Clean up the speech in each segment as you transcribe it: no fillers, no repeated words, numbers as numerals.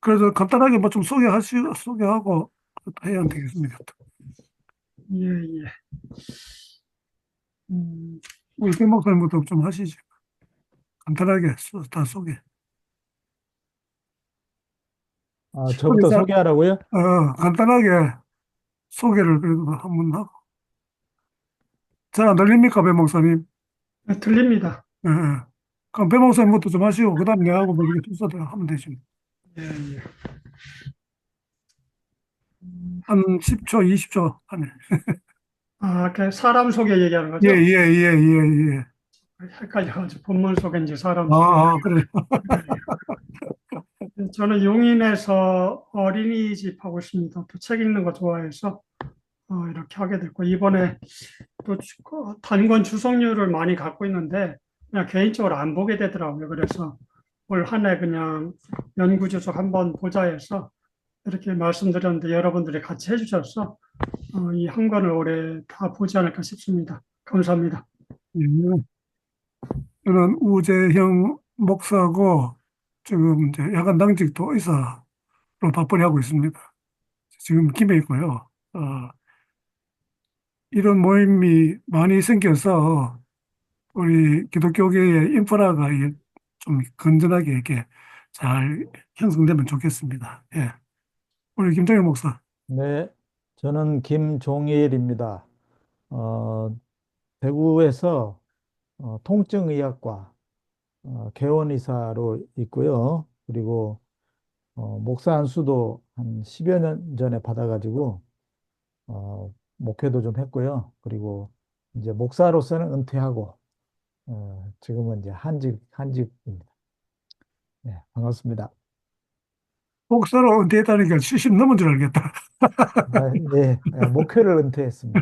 그래서 간단하게 뭐 좀 소개하고 해야 되겠습니다. 예, 예. 음, 우리 김 목사님부터 좀 하시죠. 간단하게 다 소개. 우리 저부터 소개하라고요? 간단하게 소개를 그래도 한번 하고. 잘 안 들립니까, 배 목사님? 들립니다. 예, 예. 그럼 배 목사님부터 좀 하시고, 그 다음에 내하고 뭐 이렇게 순서대로 하면 되지. 예, 예. 한 10초, 20초 안에. 그 사람 소개 얘기하는 예, 거죠? 예, 예, 예, 예. 헷갈려가지고 본문 소개인지 사람 소개. 그래. 저는 용인에서 어린이집 하고 있습니다. 또 책 읽는 거 좋아해서 이렇게 하게 됐고, 이번에 또 단권 주석률을 많이 갖고 있는데 그냥 개인적으로 안 보게 되더라고요. 그래서 올 한 해 그냥 연구 주석 한번 보자 해서 이렇게 말씀드렸는데 여러분들이 같이 해주셔서 이 한 권을 올해 다 보지 않을까 싶습니다. 감사합니다. 예. 저는 우재형 목사고, 지금 이제 야간 당직도 의사로 바쁘게 하고 있습니다. 지금 김해 있고요. 이런 모임이 많이 생겨서 우리 기독교계의 인프라가 이게 좀 건전하게 이렇게 잘 형성되면 좋겠습니다. 예. 우리 김정일 목사. 네, 저는 김종일입니다. 어, 대구에서 통증의학과 개원의사로 있고요. 그리고 목사 안수도 한 10여 년 전에 받아가지고 목회도 좀 했고요. 그리고 이제 목사로서는 은퇴하고 지금은 이제 한직입니다. 네, 반갑습니다. 목사로 은퇴했다니까 70 넘은 줄 알겠다. 네, 목회를 은퇴했습니다.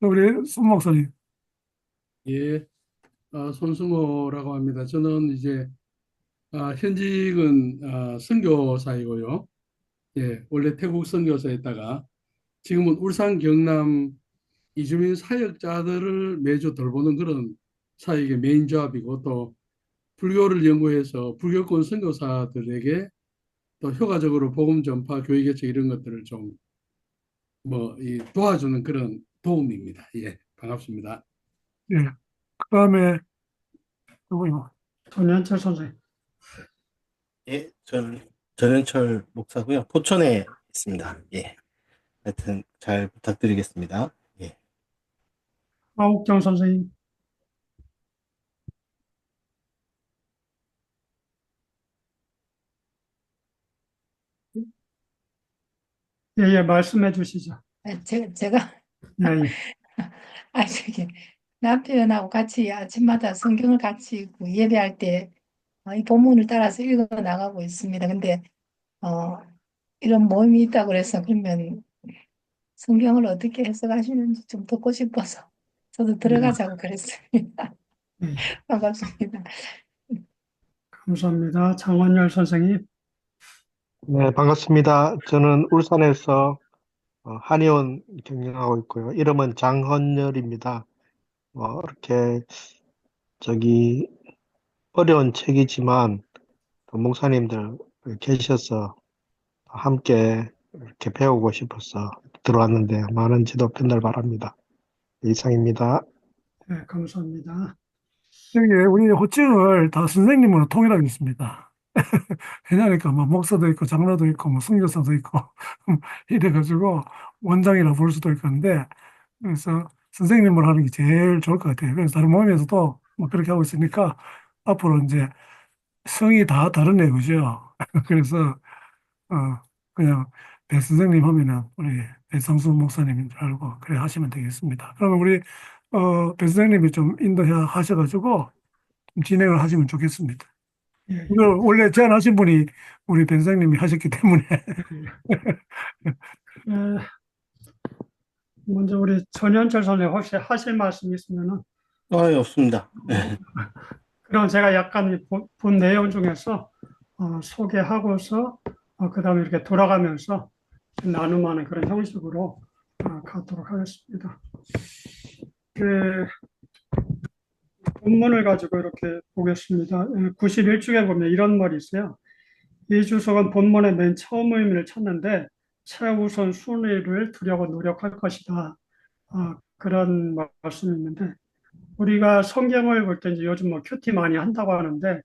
우리 손 목사님. 예, 손수모라고 합니다. 저는 이제 현직은 선교사이고요. 예, 원래 태국 선교사였다가 지금은 울산 경남 이주민 사역자들을 매주 돌보는 그런 사역의 메인 잡이고 또 불교를 연구해서 불교권 선교사들에게 또 효과적으로 복음 전파, 교회 개척 이런 것들을 좀 도와주는 그런 도움입니다. 예, 반갑습니다. 예. 그 다음에 누구요? 전현철 선생님. 예, 저는 전현철 목사고요. 포천에 있습니다. 예, 하여튼 잘 부탁드리겠습니다. 예, 하옥정 선생님. 예, 예, 말씀해 주시죠. 제가 예, 예. 저기 남편하고 같이 아침마다 성경을 같이 읽고 예배할 때 이 본문을 따라서 읽어 나가고 있습니다. 근데 어, 이런 모임이 있다고 그래서 그러면 성경을 어떻게 해석하시는지 좀 듣고 싶어서 저도 들어가자고 그랬습니다. 예, 반갑습니다. 감사합니다. 장원열 선생님. 네, 반갑습니다. 저는 울산에서 한의원 경영하고 있고요. 이름은 장헌열입니다. 이렇게 저기 어려운 책이지만 또 목사님들 계셔서 함께 이렇게 배우고 싶어서 들어왔는데 많은 지도 편들 바랍니다. 이상입니다. 네, 감사합니다. 여기 우리 호칭을 다 선생님으로 통일하겠습니다. 왜냐니까 뭐 목사도 있고 장로도 있고 뭐 선교사도 있고 이래가지고 원장이라 부를 수도 있는데 그래서 선생님으로 하는 게 제일 좋을 것 같아요. 그래서 다른 모임에서도 뭐 그렇게 하고 있으니까 앞으로 이제 성이 다 다르네, 그죠? 그래서 그냥 배 선생님 하면은 우리 배성수 목사님인 줄 알고 그래 하시면 되겠습니다. 그러면 우리 배 선생님이 좀 인도해 하셔가지고 좀 진행을 하시면 좋겠습니다. 예, 예. 이걸 원래 제안하신 분이 우리 배 선생님이 하셨기 때문에 먼저 우리 전현철 선생님 혹시 하실 말씀 있으면은 없습니다. 그럼 제가 약간 본 내용 중에서 소개하고서 그 다음에 이렇게 돌아가면서 나눔하는 그런 형식으로 가도록 하겠습니다. 본문을 가지고 이렇게 보겠습니다. 91쪽에 보면 이런 말이 있어요. 이 주석은 본문의 맨 처음 의미를 찾는데 최우선 순위를 두려고 노력할 것이다. 그런 말씀이 있는데 우리가 성경을 볼 때 이제 요즘 뭐 큐티 많이 한다고 하는데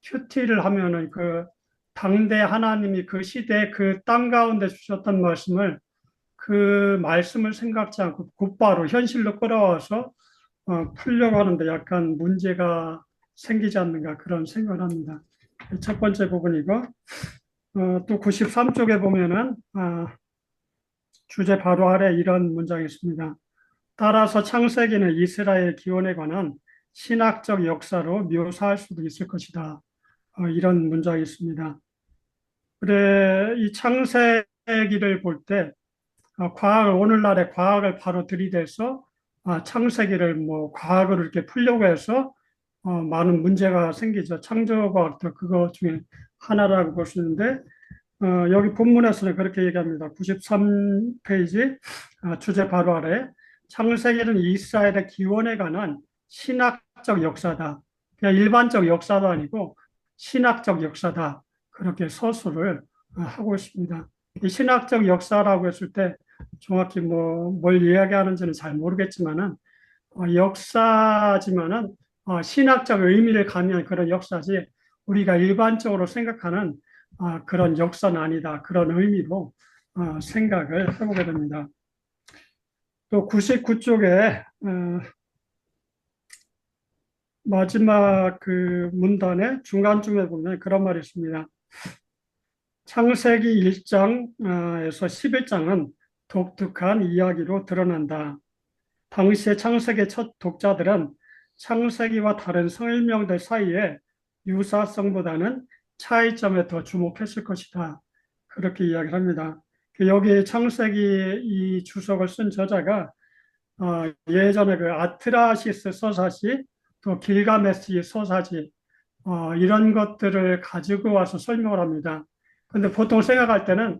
큐티를 하면은 그 당대 하나님이 그 시대 그 땅 가운데 주셨던 말씀을 그 말씀을 생각지 않고 곧바로 현실로 끌어와서 풀려고 하는데 약간 문제가 생기지 않는가 그런 생각을 합니다. 첫 번째 부분이고 또 93쪽에 보면은 주제 바로 아래 이런 문장이 있습니다. 따라서 창세기는 이스라엘 기원에 관한 신학적 역사로 묘사할 수도 있을 것이다. 이런 문장이 있습니다. 그래, 이 창세기를 볼 때, 오늘날의 과학을 바로 들이대서, 창세기를 뭐, 과학으로 이렇게 풀려고 해서, 많은 문제가 생기죠. 창조과학도 그거 중에 하나라고 볼 수 있는데, 여기 본문에서는 그렇게 얘기합니다. 93페이지, 주제 바로 아래. 창세기는 이스라엘의 기원에 관한 신학적 역사다. 그냥 일반적 역사도 아니고 신학적 역사다. 그렇게 서술을 하고 있습니다. 이 신학적 역사라고 했을 때 정확히 뭘 이야기하는지는 잘 모르겠지만은 역사지만은 신학적 의미를 가미한 그런 역사지 우리가 일반적으로 생각하는 그런 역사는 아니다. 그런 의미로 생각을 해보게 됩니다. 또 99쪽에 마지막 그 문단의 중간쯤에 보면 그런 말이 있습니다. 창세기 1장에서 11장은 독특한 이야기로 드러난다. 당시의 창세기 첫 독자들은 창세기와 다른 설명들 사이에 유사성보다는 차이점에 더 주목했을 것이다. 그렇게 이야기를 합니다. 여기 창세기 이 주석을 쓴 저자가 예전에 그 아트라시스 서사시 또 길가메시 서사시 이런 것들을 가지고 와서 설명을 합니다. 근데 보통 생각할 때는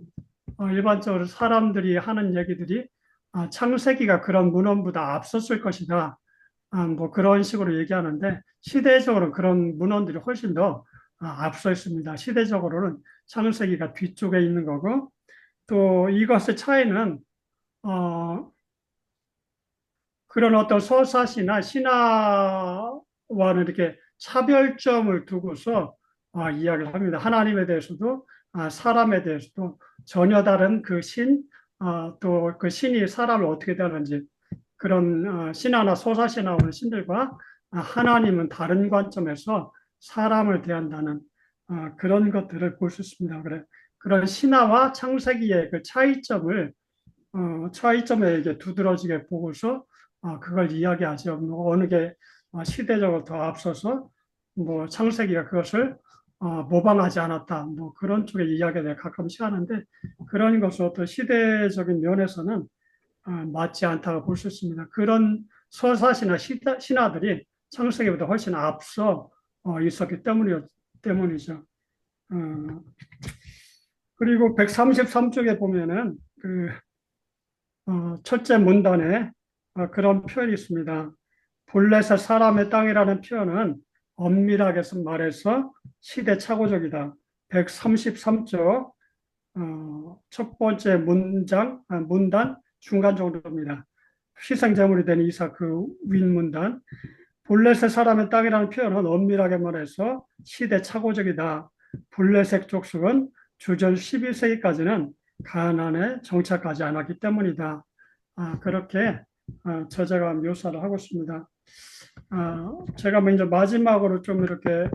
일반적으로 사람들이 하는 얘기들이 창세기가 그런 문헌보다 앞섰을 것이다. 뭐 그런 식으로 얘기하는데 시대적으로 그런 문헌들이 훨씬 더 앞서 있습니다. 시대적으로는 창세기가 뒤쪽에 있는 거고 또 이것의 차이는 그런 어떤 서사시나 신화와는 이렇게 차별점을 두고서 이야기를 합니다. 하나님에 대해서도 사람에 대해서도 전혀 다른 그 또 그 신이 사람을 어떻게 대하는지 그런 신화나 서사시에 나오는 신들과 하나님은 다른 관점에서 사람을 대한다는 그런 것들을 볼 수 있습니다. 그런 신화와 창세기의 그 차이점에 이게 두드러지게 보고서 그걸 이야기하죠. 뭐 어느 게 시대적으로 더 앞서서 뭐 창세기가 그것을 모방하지 않았다. 뭐 그런 쪽의 이야기를 가끔씩 하는데 그런 것은 어떤 시대적인 면에서는 맞지 않다고 볼 수 있습니다. 그런 서사시나 신화들이 창세기보다 훨씬 앞서 있었기 때문이죠. 그리고 133쪽에 보면은 첫째 문단에 그런 표현이 있습니다. 볼레셋 사람의 땅이라는 표현은 엄밀하게 말해서 시대착오적이다. 133쪽 첫 번째 문단 중간 정도입니다. 희생제물이 된 이삭 그 윗문단 볼레셋 사람의 땅이라는 표현은 엄밀하게 말해서 시대착오적이다. 볼레셋 족속은 주전 11세기까지는 가나안에 정착하지 않았기 때문이다. 그렇게 저자가 묘사를 하고 있습니다. 제가 먼저 마지막으로 좀 이렇게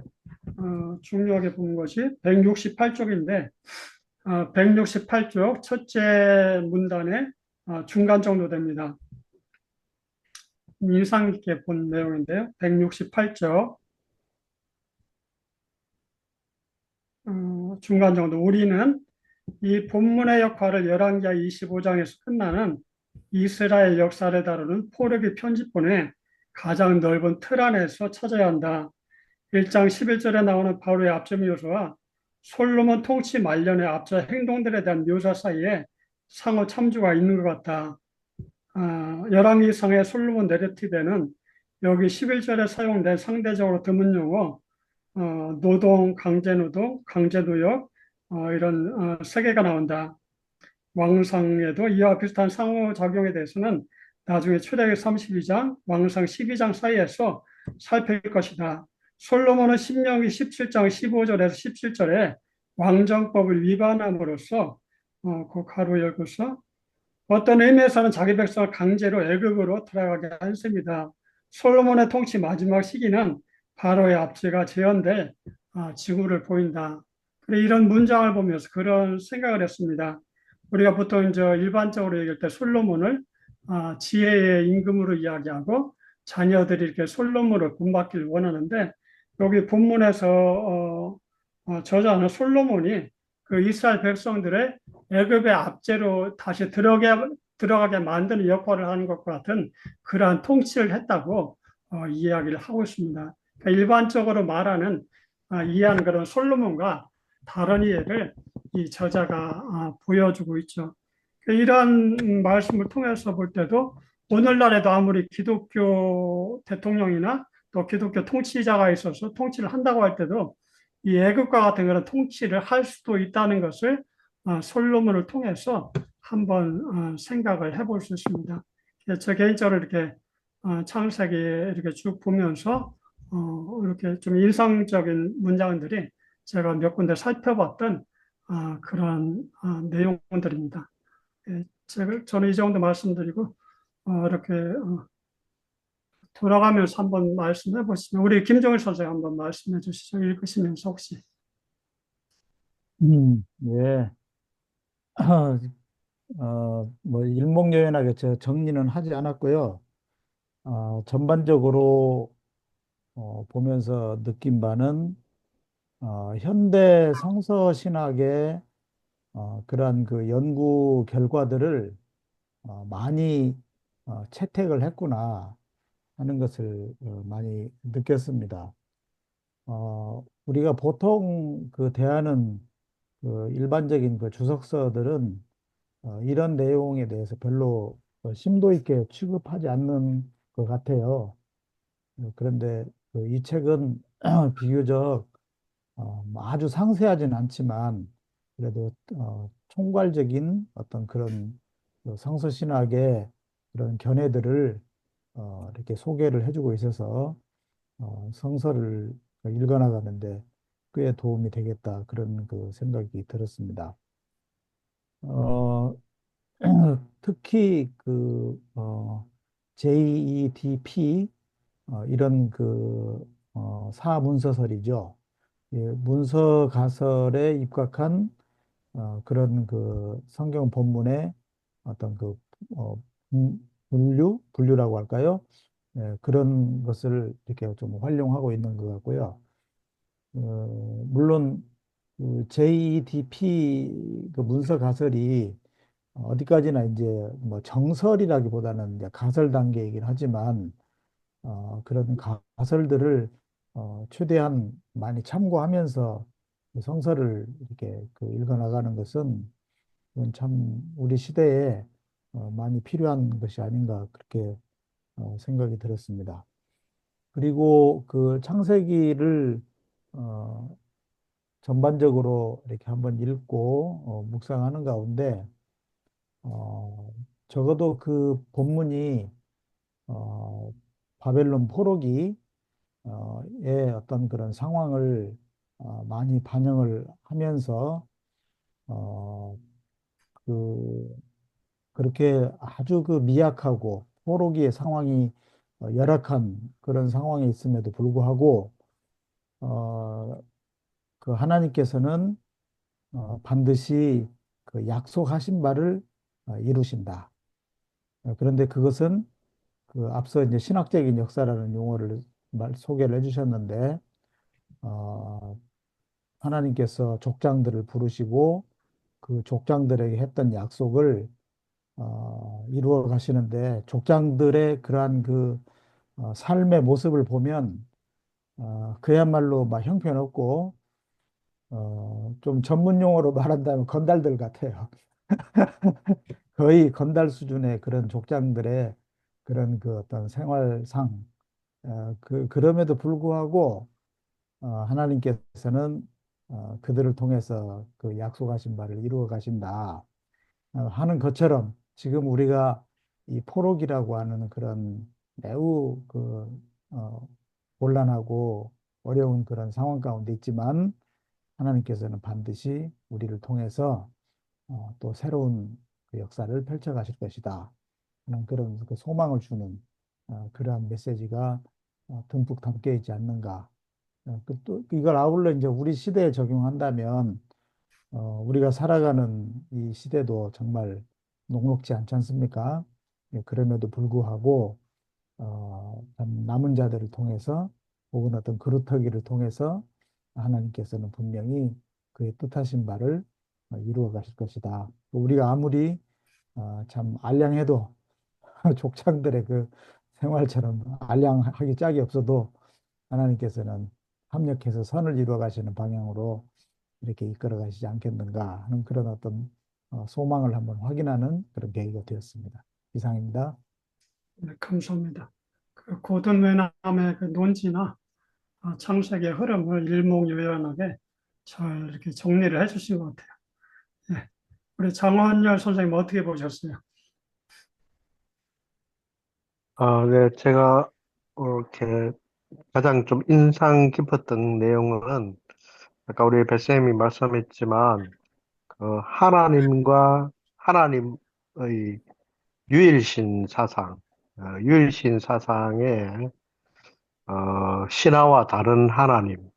중요하게 보는 것이 168쪽인데 168쪽 첫째 문단의 중간 정도 됩니다. 인상 깊게 본 내용인데요. 168쪽 중간 정도. 우리는 이 본문의 역할을 열왕기하 25장에서 끝나는 이스라엘 역사를 다루는 포르기 편집본의 가장 넓은 틀 안에서 찾아야 한다. 1장 11절에 나오는 바로의 앞점 요소와 솔로몬 통치 말년의 앞서 행동들에 대한 묘사 사이에 상호 참조가 있는 것 같다. 열왕기상의 솔로몬 내레티브에는 여기 11절에 사용된 상대적으로 드문 용어, 노동, 강제노동, 강제노역, 이런 세 개가 나온다. 왕상에도 이와 비슷한 상호작용에 대해서는 나중에 출애굽기 32장, 왕상 12장 사이에서 살필 것이다. 솔로몬은 신명기 17장 15절에서 17절에 왕정법을 위반함으로써 그 가로 열고서 어떤 의미에서는 자기 백성을 강제로 애굽으로 들어가게 한 셈이다. 솔로몬의 통치 마지막 시기는 바로의 압제가 재현될 징후를 보인다. 그래, 이런 문장을 보면서 그런 생각을 했습니다. 우리가 보통 이제 일반적으로 얘기할 때 솔로몬을 지혜의 임금으로 이야기하고 자녀들이 이렇게 솔로몬을 본받기를 원하는데 여기 본문에서 저자는 솔로몬이 그 이스라엘 백성들의 애굽의 압제로 다시 들어가게 만드는 역할을 하는 것과 같은 그러한 통치를 했다고 이야기를 하고 있습니다. 그러니까 일반적으로 말하는 이해하는 그런 솔로몬과 다른 이해를 이 저자가 보여주고 있죠. 그러니까 이러한 말씀을 통해서 볼 때도 오늘날에도 아무리 기독교 대통령이나 또 기독교 통치자가 있어서 통치를 한다고 할 때도 이 애국과 같은 그런 통치를 할 수도 있다는 것을 솔로몬을 통해서 한번 생각을 해볼 수 있습니다. 저 개인적으로 이렇게 창세기 이렇게 쭉 보면서 이렇게 좀 인상적인 문장들이 제가 몇 군데 살펴봤던 그런 내용들입니다. 저는 이 정도 말씀드리고 이렇게 돌아가면서 한번 말씀해 보시면 우리 김정일 선생님 한번 말씀해 주시죠. 읽으시면서 혹시. 예. 뭐 일목요연하게 저 정리는 하지 않았고요. 전반적으로 보면서 느낀 바는 현대 성서 신학의 그러한 그 연구 결과들을 많이 채택을 했구나 하는 것을 많이 느꼈습니다. 우리가 보통 그 대하는 그 일반적인 그 주석서들은 이런 내용에 대해서 별로 심도 있게 취급하지 않는 것 같아요. 그런데 그이 책은 비교적 뭐 아주 상세하진 않지만 그래도 총괄적인 어떤 그런 그 성서신학의 그런 견해들을 이렇게 소개를 해주고 있어서 성서를 읽어나가는데 꽤 도움이 되겠다 그런 그 생각이 들었습니다. 어, 특히 JEDP 이런 사문서설이죠. 예, 문서 가설에 입각한 그런 그 성경 본문의 어떤 어, 분류라고 할까요? 예, 그런 것을 이렇게 좀 활용하고 있는 것 같고요. 물론 그 JEDP 그 문서 가설이 어디까지나 이제 뭐 정설이라기보다는 이제 가설 단계이긴 하지만 그런 가설들을 최대한 많이 참고하면서 그 성서를 이렇게 그 읽어나가는 것은 그건 참 우리 시대에 많이 필요한 것이 아닌가 그렇게 생각이 들었습니다. 그리고 그 창세기를 어, 전반적으로 이렇게 한번 읽고 묵상하는 가운데 어, 적어도 그 본문이 어, 바벨론 포로기 의 어떤 그런 상황을 많이 반영을 하면서 어, 그 그렇게 아주 그 미약하고 포로기의 상황이 열악한 그런 상황에 있음에도 불구하고 어, 그 하나님께서는 반드시 그 약속하신 바를 이루신다. 그런데 그것은 그 앞서 이제 신학적인 역사라는 용어를 소개를 해주셨는데 어, 하나님께서 족장들을 부르시고 그 족장들에게 했던 약속을 이루어 가시는데 족장들의 그러한 삶의 모습을 보면 그야말로 막 형편없고 좀 전문 용어로 말한다면 건달들 같아요. 거의 건달 수준의 그런 족장들의 그런 그 어떤 생활상 그럼에도 불구하고 하나님께서는 그들을 통해서 그 약속하신 바를 이루어 가신다 하는 것처럼 지금 우리가 이 포로기라고 하는 그런 매우 어, 곤란하고 어려운 그런 상황 가운데 있지만 하나님께서는 반드시 우리를 통해서 또 새로운 그 역사를 펼쳐 가실 것이다 하는 그런 그 소망을 주는 그러한 메시지가 듬뿍 담겨 있지 않는가. 또 이걸 아울러 이제 우리 시대에 적용한다면 우리가 살아가는 이 시대도 정말 녹록지 않지 않습니까? 예, 그럼에도 불구하고 참 남은 자들을 통해서 혹은 어떤 그루터기를 통해서 하나님께서는 분명히 그의 뜻하신 바를 이루어 가실 것이다. 우리가 아무리 참 알량해도 족장들의 그 생활처럼 알량하기 짝이 없어도 하나님께서는 합력해서 선을 이루어 가시는 방향으로 이렇게 이끌어 가시지 않겠는가 하는 그런 어떤 소망을 한번 확인하는 그런 계기가 되었습니다. 이상입니다. 네, 감사합니다. 그 고든 외남의 그 논지나 창세기의 흐름을 일목요연하게 잘 이렇게 정리를 해주신 것 같아요. 예. 우리 장원열 선생님 어떻게 보셨어요? 네, 제가 이렇게 가장 좀 인상 깊었던 내용은 아까 우리 뱃쌤이 말씀했지만 하나님과 하나님의 유일신 사상, 유일신 사상의 신화와 다른 하나님,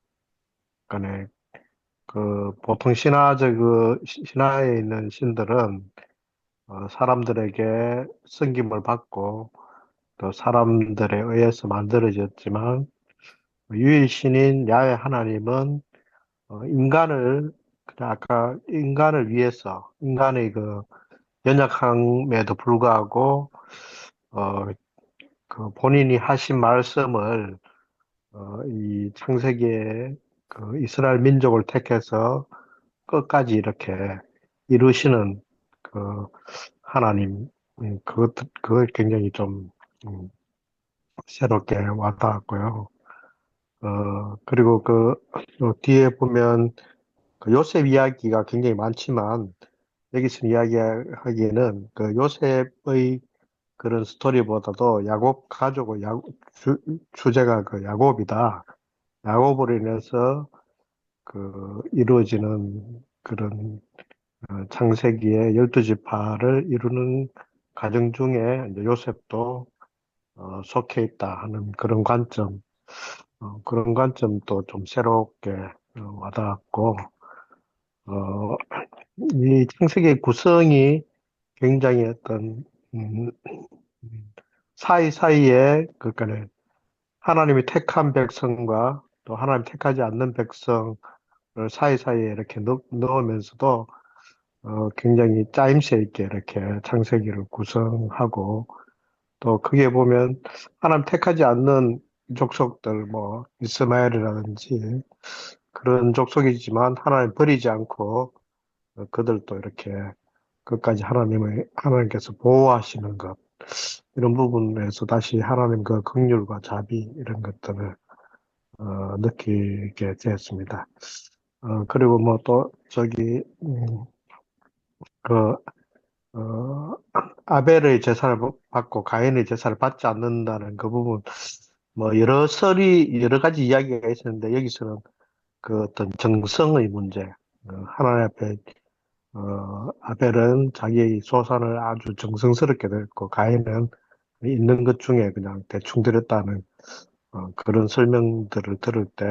그러니까 보통 신화에 있는 신들은 사람들에게 섬김을 받고 또 사람들에 의해서 만들어졌지만 유일신인 야훼 하나님은 인간을 그냥 아까 인간을 위해서 인간의 그 연약함에도 불구하고 어, 그 본인이 하신 말씀을 이 창세기에 그 이스라엘 민족을 택해서 끝까지 이렇게 이루시는 그 하나님, 그걸 굉장히 좀 음, 새롭게 와닿았고요. 그리고 뒤에 보면 그 요셉 이야기가 굉장히 많지만 여기서 이야기하기에는 그 요셉의 그런 스토리보다도 야곱 가족의 주제가 그 야곱이다. 야곱으로 인해서 그 이루어지는 그런 창세기의 12지파를 이루는 가정 중에 이제 요셉도 속해 있다 하는 그런 관점도 좀 새롭게 와닿았고, 어, 이 창세기의 구성이 굉장히 음, 사이사이에, 그러니까 하나님이 택한 백성과 또 하나님 택하지 않는 백성을 사이사이에 이렇게 넣으면서도 굉장히 짜임새 있게 이렇게 창세기를 구성하고 또 크게 보면 하나님 택하지 않는 족속들 뭐 이스마엘이라든지 그런 족속이지만 하나님 버리지 않고 그들도 이렇게 끝까지 하나님께서 보호하시는 것 이런 부분에서 다시 하나님 그 긍휼과 자비 이런 것들을 느끼게 되었습니다. 그리고 뭐 또 저기 그 어, 아벨의 제사를 받고 가인의 제사를 받지 않는다는 그 부분, 뭐 여러 가지 이야기가 있었는데 여기서는 그 어떤 정성의 문제, 하나님 앞에 아벨은 자기의 소산을 아주 정성스럽게 드렸고 가인은 있는 것 중에 그냥 대충 드렸다는 그런 설명들을 들을 때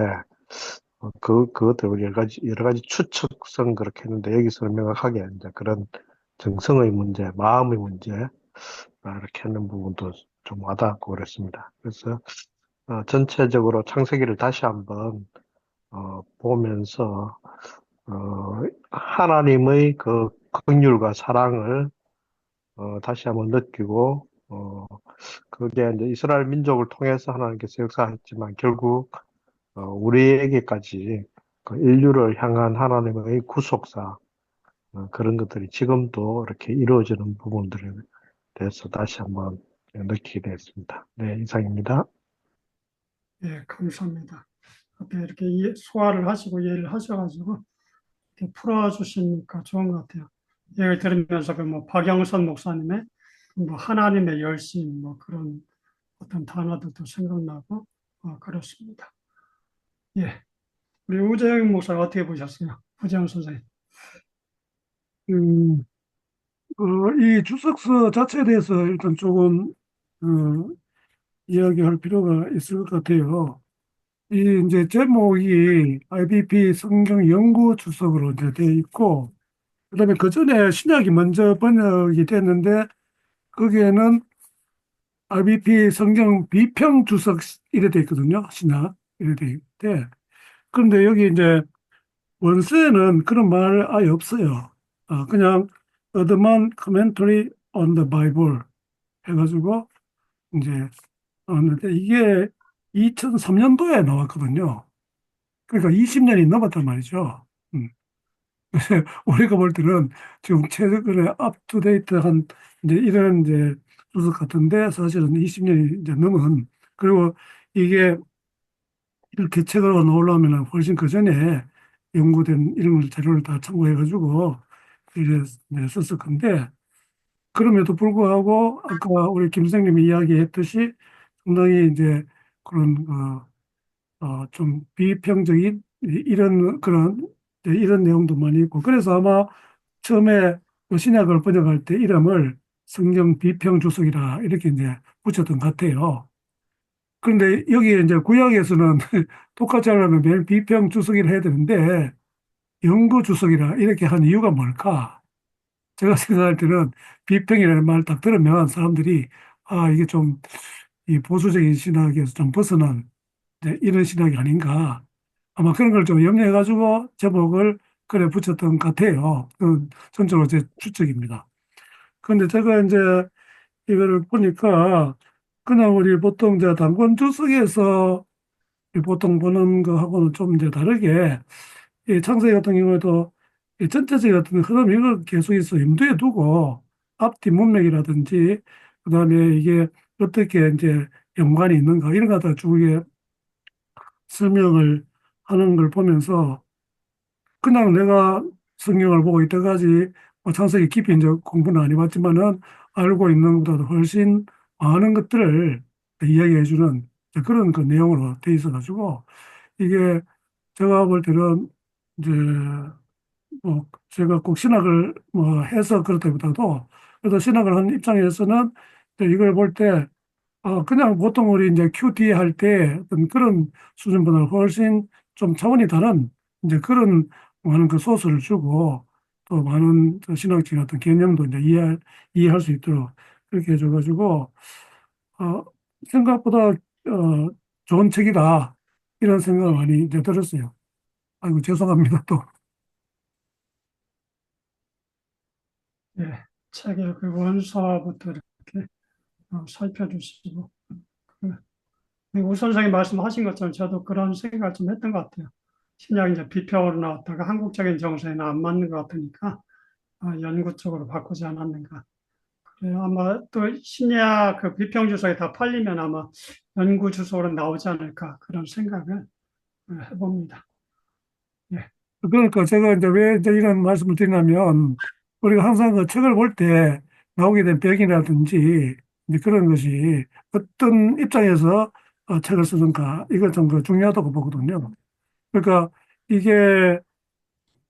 그것들 여러 가지 추측성 그렇게 했는데 여기서는 명확하게 이제 그런 정성의 문제, 마음의 문제 이렇게 하는 부분도 좀 와닿고 그랬습니다. 그래서 전체적으로 창세기를 다시 한번 보면서 하나님의 그 긍휼과 사랑을 다시 한번 느끼고 그게 이제 이스라엘 민족을 통해서 하나님께서 역사했지만 결국 우리에게까지 그 인류를 향한 하나님의 구속사 그런 것들이 지금도 이렇게 이루어지는 부분들에 대해서 다시 한번 느끼게 되었습니다. 네, 이상입니다. 예, 감사합니다. 앞에 이렇게 소화를 하시고 이해를 하셔가지고 이렇게 풀어주시니까 좋은 것 같아요. 얘기를 들으면서 그 뭐 박영선 목사님의 뭐 하나님의 열심 뭐 그런 어떤 단어들도 생각나고 그렇습니다. 예, 우리 우재영 목사 어떻게 보셨어요? 우재영 선생님. 음, 이 주석서 자체에 대해서 일단 조금 이야기할 필요가 있을 것 같아요. 이 이제 제목이 IBP 성경 연구 주석으로 이제 되어 있고, 그다음에 그 전에 신약이 먼저 번역이 됐는데 거기에는 IBP 성경 비평 주석 이래 돼 있거든요. 신약 이래 돼 있대. 그런데 여기 이제 원서에는 그런 말 아예 없어요. 그냥 Eerdman Commentary on the Bible 해가지고 이제 나왔는데 이게 2003년도에 나왔거든요. 그러니까 20년이 넘었단 말이죠. 음. 우리가 볼 때는 지금 최근에 업투데이트한 이제 이런 이제 주석 같은데 사실은 20년이 이제 넘은, 그리고 이게 이렇게 책으로 나오려면 훨씬 그 전에 연구된 이런 걸 자료를 다 참고해가지고 이래 네, 썼을 건데, 그럼에도 불구하고 아까 우리 김 선생님이 이야기했듯이 상당히 이제 그런 좀 비평적인 이런 그런 이런 내용도 많이 있고, 그래서 아마 처음에 그 신약을 번역할 때 이름을 성경 비평 주석이라 이렇게 이제 붙였던 것 같아요. 그런데 여기에 이제 구약에서는 똑같이 하려면 매일 비평 주석이라 해야 되는데 연구 주석이라 이렇게 한 이유가 뭘까? 제가 생각할 때는 비평이라는 말 딱 들으면 사람들이 이게 좀 이 보수적인 신학에서 좀 벗어난 이런 신학이 아닌가. 아마 그런 걸 좀 염려해가지고 제목을 그래 붙였던 것 같아요. 전적으로 제 추측입니다. 그런데 제가 이제 이거를 보니까 그냥 우리 보통 이제 단권 주석에서 보통 보는 거하고는 좀 이제 다르게 이 창세기 같은 경우에도 이 전체적인 어떤 흐름 이걸 계속해서 염두에 두고 앞뒤 문맥이라든지 그다음에 이게 어떻게 이제 연관이 있는가 이런 거 갖다 쭉 이게 설명을 하는 걸 보면서 그냥 내가 성경을 보고 이때까지 뭐 창세기 깊이 이제 공부는 안 해봤지만은 알고 있는 것보다도 훨씬 많은 것들을 이야기해주는 그런 그 내용으로 돼 있어가지고 이게 제가 볼 때는 이제 뭐 제가 꼭 신학을 뭐 해서 그렇다기보다도 그래도 신학을 한 입장에서는 이제 이걸 볼 때 그냥 보통 우리 이제 QT 할 때 어떤 그런 수준보다 훨씬 좀 차원이 다른 이제 그런 많은 그 소스를 주고 또 많은 그 신학적인 어떤 개념도 이제 이해할 수 있도록 그렇게 해줘가지고 어, 생각보다 좋은 책이다 이런 생각을 많이 이제 들었어요. 아이고 죄송합니다 또. 예, 책의 그 원서부터 이렇게 살펴주시고 그 우 선생님 말씀하신 것처럼 저도 그런 생각을 좀 했던 것 같아요. 신약이 이제 비평으로 나왔다가 한국적인 정서에는 안 맞는 것 같으니까 연구 쪽으로 바꾸지 않았는가. 아마 또 신약 그 비평 주석이 다 팔리면 아마 연구 주석으로 나오지 않을까 그런 생각을 해봅니다. 예, 그러니까 제가 이제 왜 이제 이런 말씀을 드리냐면 우리가 항상 그 책을 볼 때 나오게 된 배경이라든지 이제 그런 것이 어떤 입장에서 책을 쓰는가 이걸 좀 그 중요하다고 보거든요. 그러니까 이게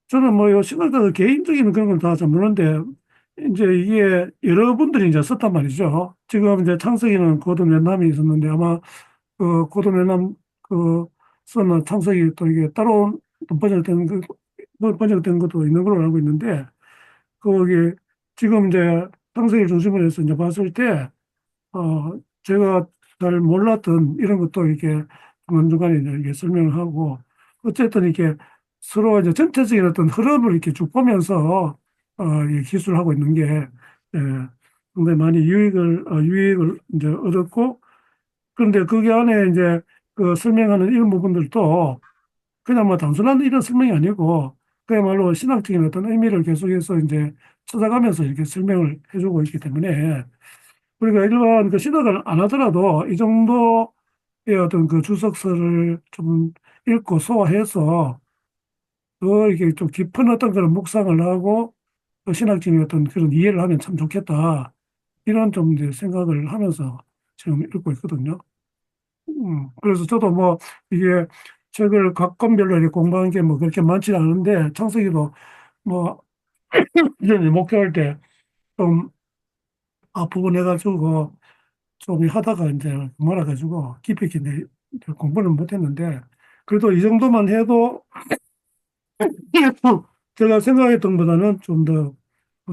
저는 뭐 신학자들 개인적인 그런 건 다 잘 모르는데 이제 이게 여러분들이 이제 썼단 말이죠. 지금 이제 창세기는 고든 웬남이 있었는데 아마 그 고든 웬남 그 쓰는 창세기 또 이게 따로 또 번역된 것도 있는 걸로 알고 있는데 거기 지금 이제 창세기를 중심으로 해서 이제 봤을 때 제가 잘 몰랐던 이런 것도 이렇게 중간중간에 이제 이렇게 설명을 하고, 어쨌든 이렇게 서로 이제 전체적인 어떤 흐름을 이렇게 쭉 보면서, 이 기술을 하고 있는 게, 상당히 많이 유익을 이제 얻었고, 그런데 거기 안에 이제 그 설명하는 이런 부분들도 그냥 뭐 단순한 이런 설명이 아니고, 그야말로 신학적인 어떤 의미를 계속해서 이제 찾아가면서 이렇게 설명을 해주고 있기 때문에, 우리가 일반 그 신학을 안 하더라도 이 정도 어떤 그 주석서를 좀 읽고 소화해서 더 이게 좀 깊은 어떤 그런 묵상을 하고 또 신학적인 어떤 그런 이해를 하면 참 좋겠다. 이런 좀 이제 생각을 하면서 지금 읽고 있거든요. 그래서 저도 뭐 이게 책을 각 권별로 이렇게 공부하는 게 뭐 그렇게 많지 않은데 창세기도 뭐 이제 목표할 때 좀 앞부분 해가지고 좀 하다가 이제 말아가지고 깊이 있게 이제 공부는 못했는데 그래도 이 정도만 해도 제가 생각했던 것보다는 좀 더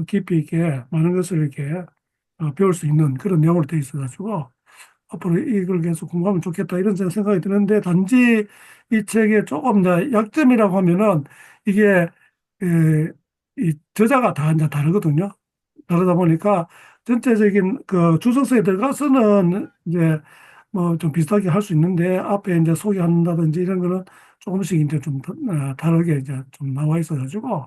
깊이 있게 많은 것을 이렇게 배울 수 있는 그런 내용으로 되어 있어가지고 앞으로 이걸 계속 공부하면 좋겠다 이런 생각이 드는데 단지 이 책의 조금 이제 약점이라고 하면은 이게 이 저자가 다 이제 다르거든요. 다르다 보니까 전체적인 그 주석서에 들어가서는 이제 뭐 좀 비슷하게 할 수 있는데 앞에 이제 소개한다든지 이런 거는 조금씩 이제 좀 다르게 이제 좀 나와 있어가지고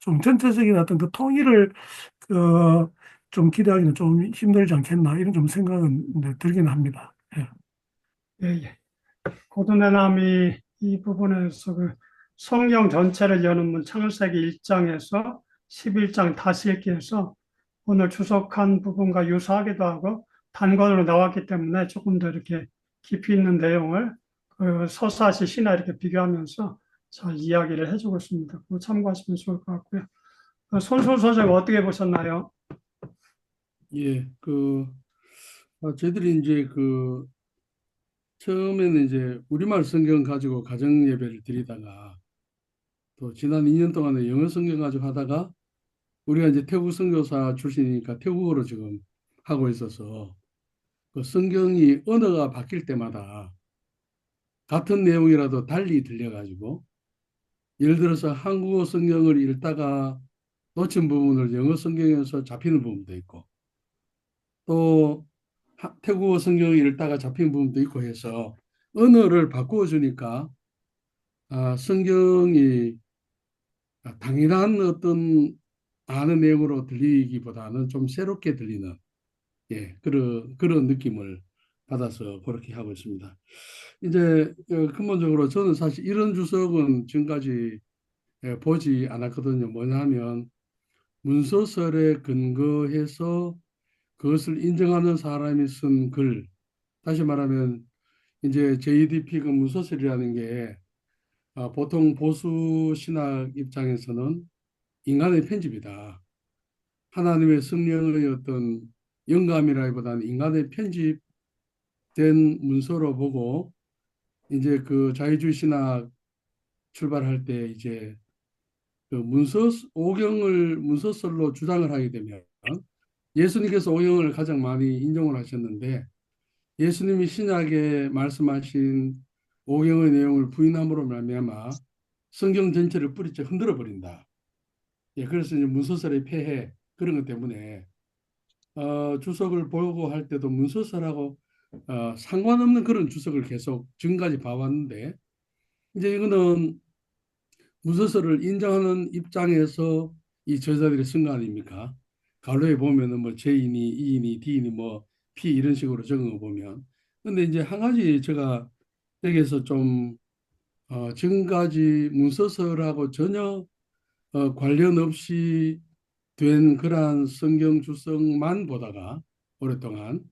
좀 전체적인 어떤 그 통일을 그 좀 기대하기는 좀 힘들지 않겠나 이런 좀 생각은 이제 들기는 합니다. 예. 예, 예. 고든해남이 이 부분에서 그 성경 전체를 여는 문 창세기 1장에서 11장 다시 읽기해서 오늘 주석한 부분과 유사하기도 하고 단권으로 나왔기 때문에 조금 더 이렇게 깊이 있는 내용을 그 서사시 시나 이렇게 비교하면서 잘 이야기를 해주고 있습니다. 그거 참고하시면 좋을 것 같고요. 손수 선생 어떻게 보셨나요? 예, 저희들이 이제 처음에는 이제 우리말 성경 가지고 가정 예배를 드리다가 또 지난 2년 동안에 영어 성경 가지고 하다가 우리가 이제 태국 선교사 출신이니까 태국어로 지금 하고 있어서 그 성경이 언어가 바뀔 때마다 같은 내용이라도 달리 들려가지고 예를 들어서 한국어 성경을 읽다가 놓친 부분을 영어 성경에서 잡히는 부분도 있고 또 태국어 성경을 읽다가 잡힌 부분도 있고 해서 언어를 바꾸어 주니까 성경이 당연한 어떤 아는 내용으로 들리기보다는 좀 새롭게 들리는 그런 느낌을 받아서 그렇게 하고 있습니다. 이제 근본적으로 저는 사실 이런 주석은 지금까지 보지 않았거든요. 뭐냐면 문서설에 근거해서 그것을 인정하는 사람이 쓴 글, 다시 말하면 이제 JDP 그 문서설이라는 게 보통 보수 신학 입장에서는 인간의 편집이다. 하나님의 성령의 어떤 영감이라기보다는 인간의 편집된 문서로 보고 이제 그 자유주의 신학 출발할 때 이제 그 오경을 문서설로 주장을 하게 되면 예수님께서 오경을 가장 많이 인용을 하셨는데 예수님이 신약에 말씀하신 오경의 내용을 부인함으로 말미암아 성경 전체를 뿌리째 흔들어 버린다. 그래서 이제 문서설의 폐해 그런 것 때문에 주석을 보고 할 때도 문서설하고 상관없는 그런 주석을 계속 지금까지 봐왔는데 이제 이거는 문서서를 인정하는 입장에서 이 저자들이 쓴 거 아닙니까? 갈로에 보면은 뭐 J인이, E인이, D인이 뭐 P 이런 식으로 적은 거 보면. 근데 이제 한 가지 제가 여기에서 좀 지금까지 문서설하고 전혀 관련 없이 된 그러한 성경 주석만 보다가 오랫동안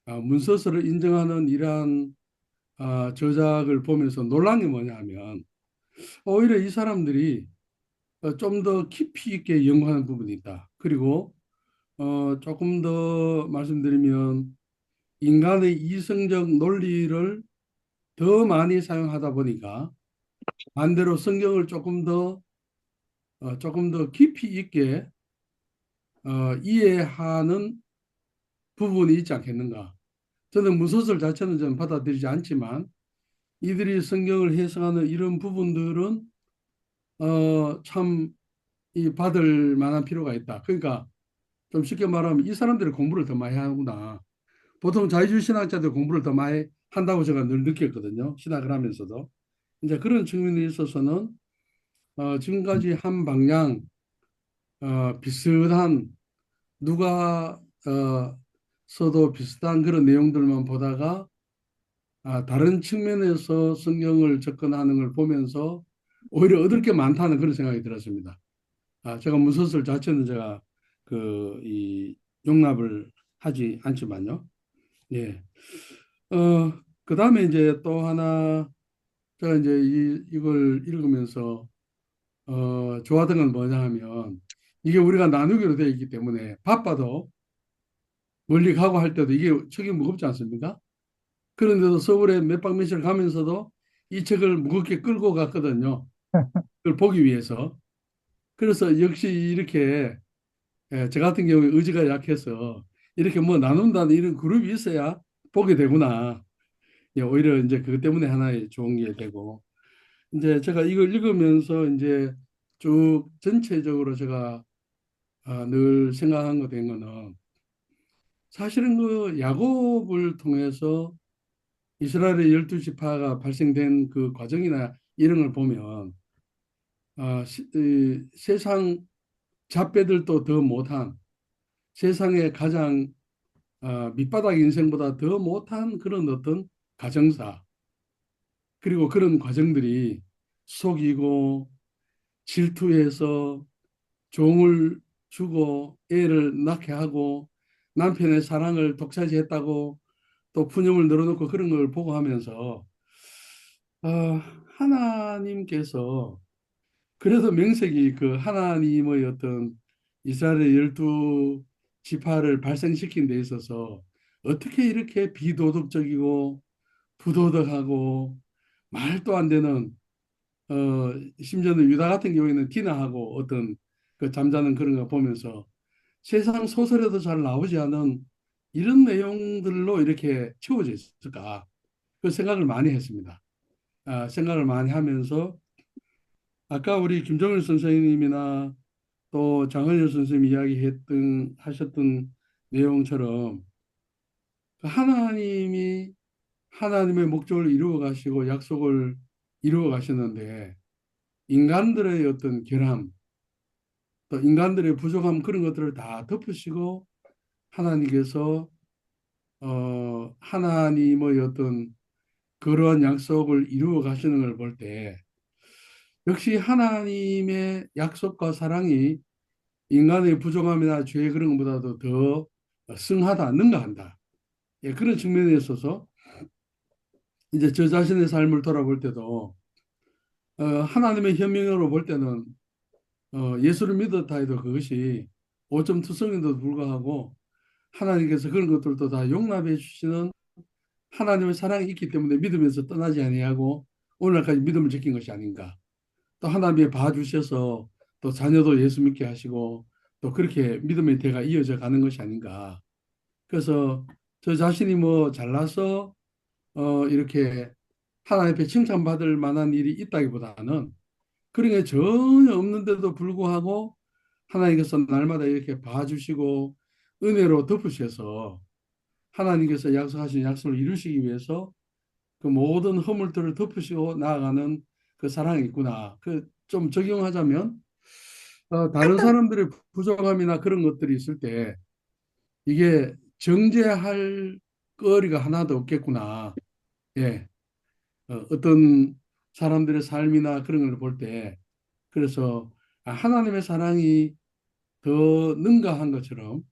문서설을 인정하는 이러한 저작을 보면서 놀란 게 뭐냐 하면 오히려 이 사람들이 좀 더 깊이 있게 연구하는 부분이 있다. 그리고 조금 더 말씀드리면 인간의 이성적 논리를 더 많이 사용하다 보니까 반대로 성경을 조금 더 깊이 있게 이해하는 부분이 있지 않겠는가. 저는 무소설 자체는 좀 받아들이지 않지만 이들이 성경을 해석하는 이런 부분들은 참 이 받을 만한 필요가 있다. 그러니까 좀 쉽게 말하면 이 사람들이 공부를 더 많이 하구나. 보통 자유주의 신학자들 공부를 더 많이 한다고 제가 늘 느꼈거든요. 신학을 하면서도. 이제 그런 측면에 있어서는 지금까지 한 방향 비슷한 누가 써도 비슷한 그런 내용들만 보다가 다른 측면에서 성경을 접근하는 걸 보면서 오히려 얻을 게 많다는 그런 생각이 들었습니다. 제가 문서설 자체는 제가 이 용납을 하지 않지만요. 예. 그 다음에 이제 또 하나 제가 이제 이걸 읽으면서 좋아하던 건 뭐냐 하면 이게 우리가 나누기로 되어 있기 때문에 바빠도 멀리 가고 할 때도 이게 책이 무겁지 않습니까? 그런데도 서울에 몇 박 며칠 가면서도 이 책을 무겁게 끌고 갔거든요. 그걸 보기 위해서. 그래서 역시 이렇게 저 같은 경우에 의지가 약해서 이렇게 뭐 나눈다는 이런 그룹이 있어야 보게 되구나. 오히려 이제 그것 때문에 하나의 좋은 게 되고 이제 제가 이걸 읽으면서 이제 쭉 전체적으로 제가 늘 생각한 거 된 거는 사실은 그 야곱을 통해서 이스라엘의 12지파가 발생된 그 과정이나 이런 걸 보면 이 세상 잡배들도 더 못한 세상의 가장 밑바닥 인생보다 더 못한 그런 어떤 가정사 그리고 그런 과정들이 속이고 질투해서 종을 주고 애를 낳게 하고 남편의 사랑을 독차지했다고 또 푸념을 늘어놓고 그런 걸 보고 하면서 어, 하나님께서 그래도 명색이 그 하나님의 어떤 이스라엘의 12지파를 발생시킨 데 있어서 어떻게 이렇게 비도덕적이고 부도덕하고 말도 안 되는 어, 심지어는 유다 같은 경우에는 디나하고 어떤 그 잠자는 그런 거 보면서 세상 소설에도 잘 나오지 않은 이런 내용들로 이렇게 채워져 있을까 그 생각을 많이 했습니다. 생각을 많이 하면서 아까 우리 김정일 선생님이나 또 장헌일 선생님이 하셨던 내용처럼 그 하나님이 하나님의 목적을 이루어 가시고 약속을 이루어 가시는데 인간들의 어떤 결함 또 인간들의 부족함 그런 것들을 다 덮으시고 하나님께서 하나님의 어떤 그러한 약속을 이루어 가시는 걸 볼 때 역시 하나님의 약속과 사랑이 인간의 부족함이나 죄 그런 것보다도 더 승하다, 능가한다. 예, 그런 측면에 있어서 이제 저 자신의 삶을 돌아볼 때도 하나님의 현명으로 볼 때는 예수를 믿었다 해도 그것이 오점 투성인데도 불구하고 하나님께서 그런 것들도 다 용납해 주시는 하나님의 사랑이 있기 때문에 믿으면서 떠나지 아니하고 오늘날까지 믿음을 지킨 것이 아닌가. 또 하나님이 봐주셔서 또 자녀도 예수 믿게 하시고 또 그렇게 믿음의 대가 이어져 가는 것이 아닌가. 그래서 저 자신이 뭐 잘나서 이렇게 하나님 앞에 칭찬받을 만한 일이 있다기보다는 그런 게 전혀 없는데도 불구하고 하나님께서 날마다 이렇게 봐주시고 은혜로 덮으셔서 하나님께서 약속하신 약속을 이루시기 위해서 그 모든 허물들을 덮으시고 나아가는 그 사랑이 있구나. 그 좀 적용하자면 다른 사람들의 부족함이나 그런 것들이 있을 때 이게 정죄할 거리가 하나도 없겠구나. 예. 어떤 사람들의 삶이나 그런 걸 볼 때 그래서 하나님의 사랑이 더 능가한 것처럼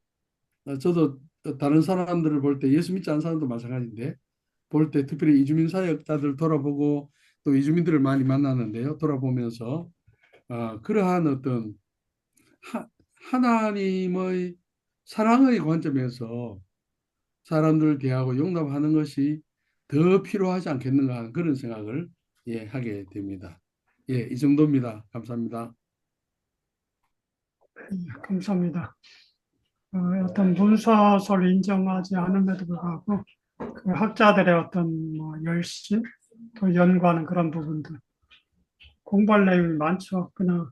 저도 다른 사람들을 볼 때 예수 믿지 않는 사람도 마찬가지인데 볼 때 특별히 이주민 사역자들 돌아보고 또 이주민들을 많이 만나는데요. 돌아보면서 그러한 어떤 하나님의 사랑의 관점에서 사람들을 대하고 용납하는 것이 더 필요하지 않겠는가 하는 그런 생각을 하게 됩니다. 이 정도입니다. 감사합니다. 감사합니다. 어떤 문서설 인정하지 않음에도 불구하고 그 학자들의 어떤 뭐 열심 또 연구하는 그런 부분들 공부할 내용이 많죠. 그냥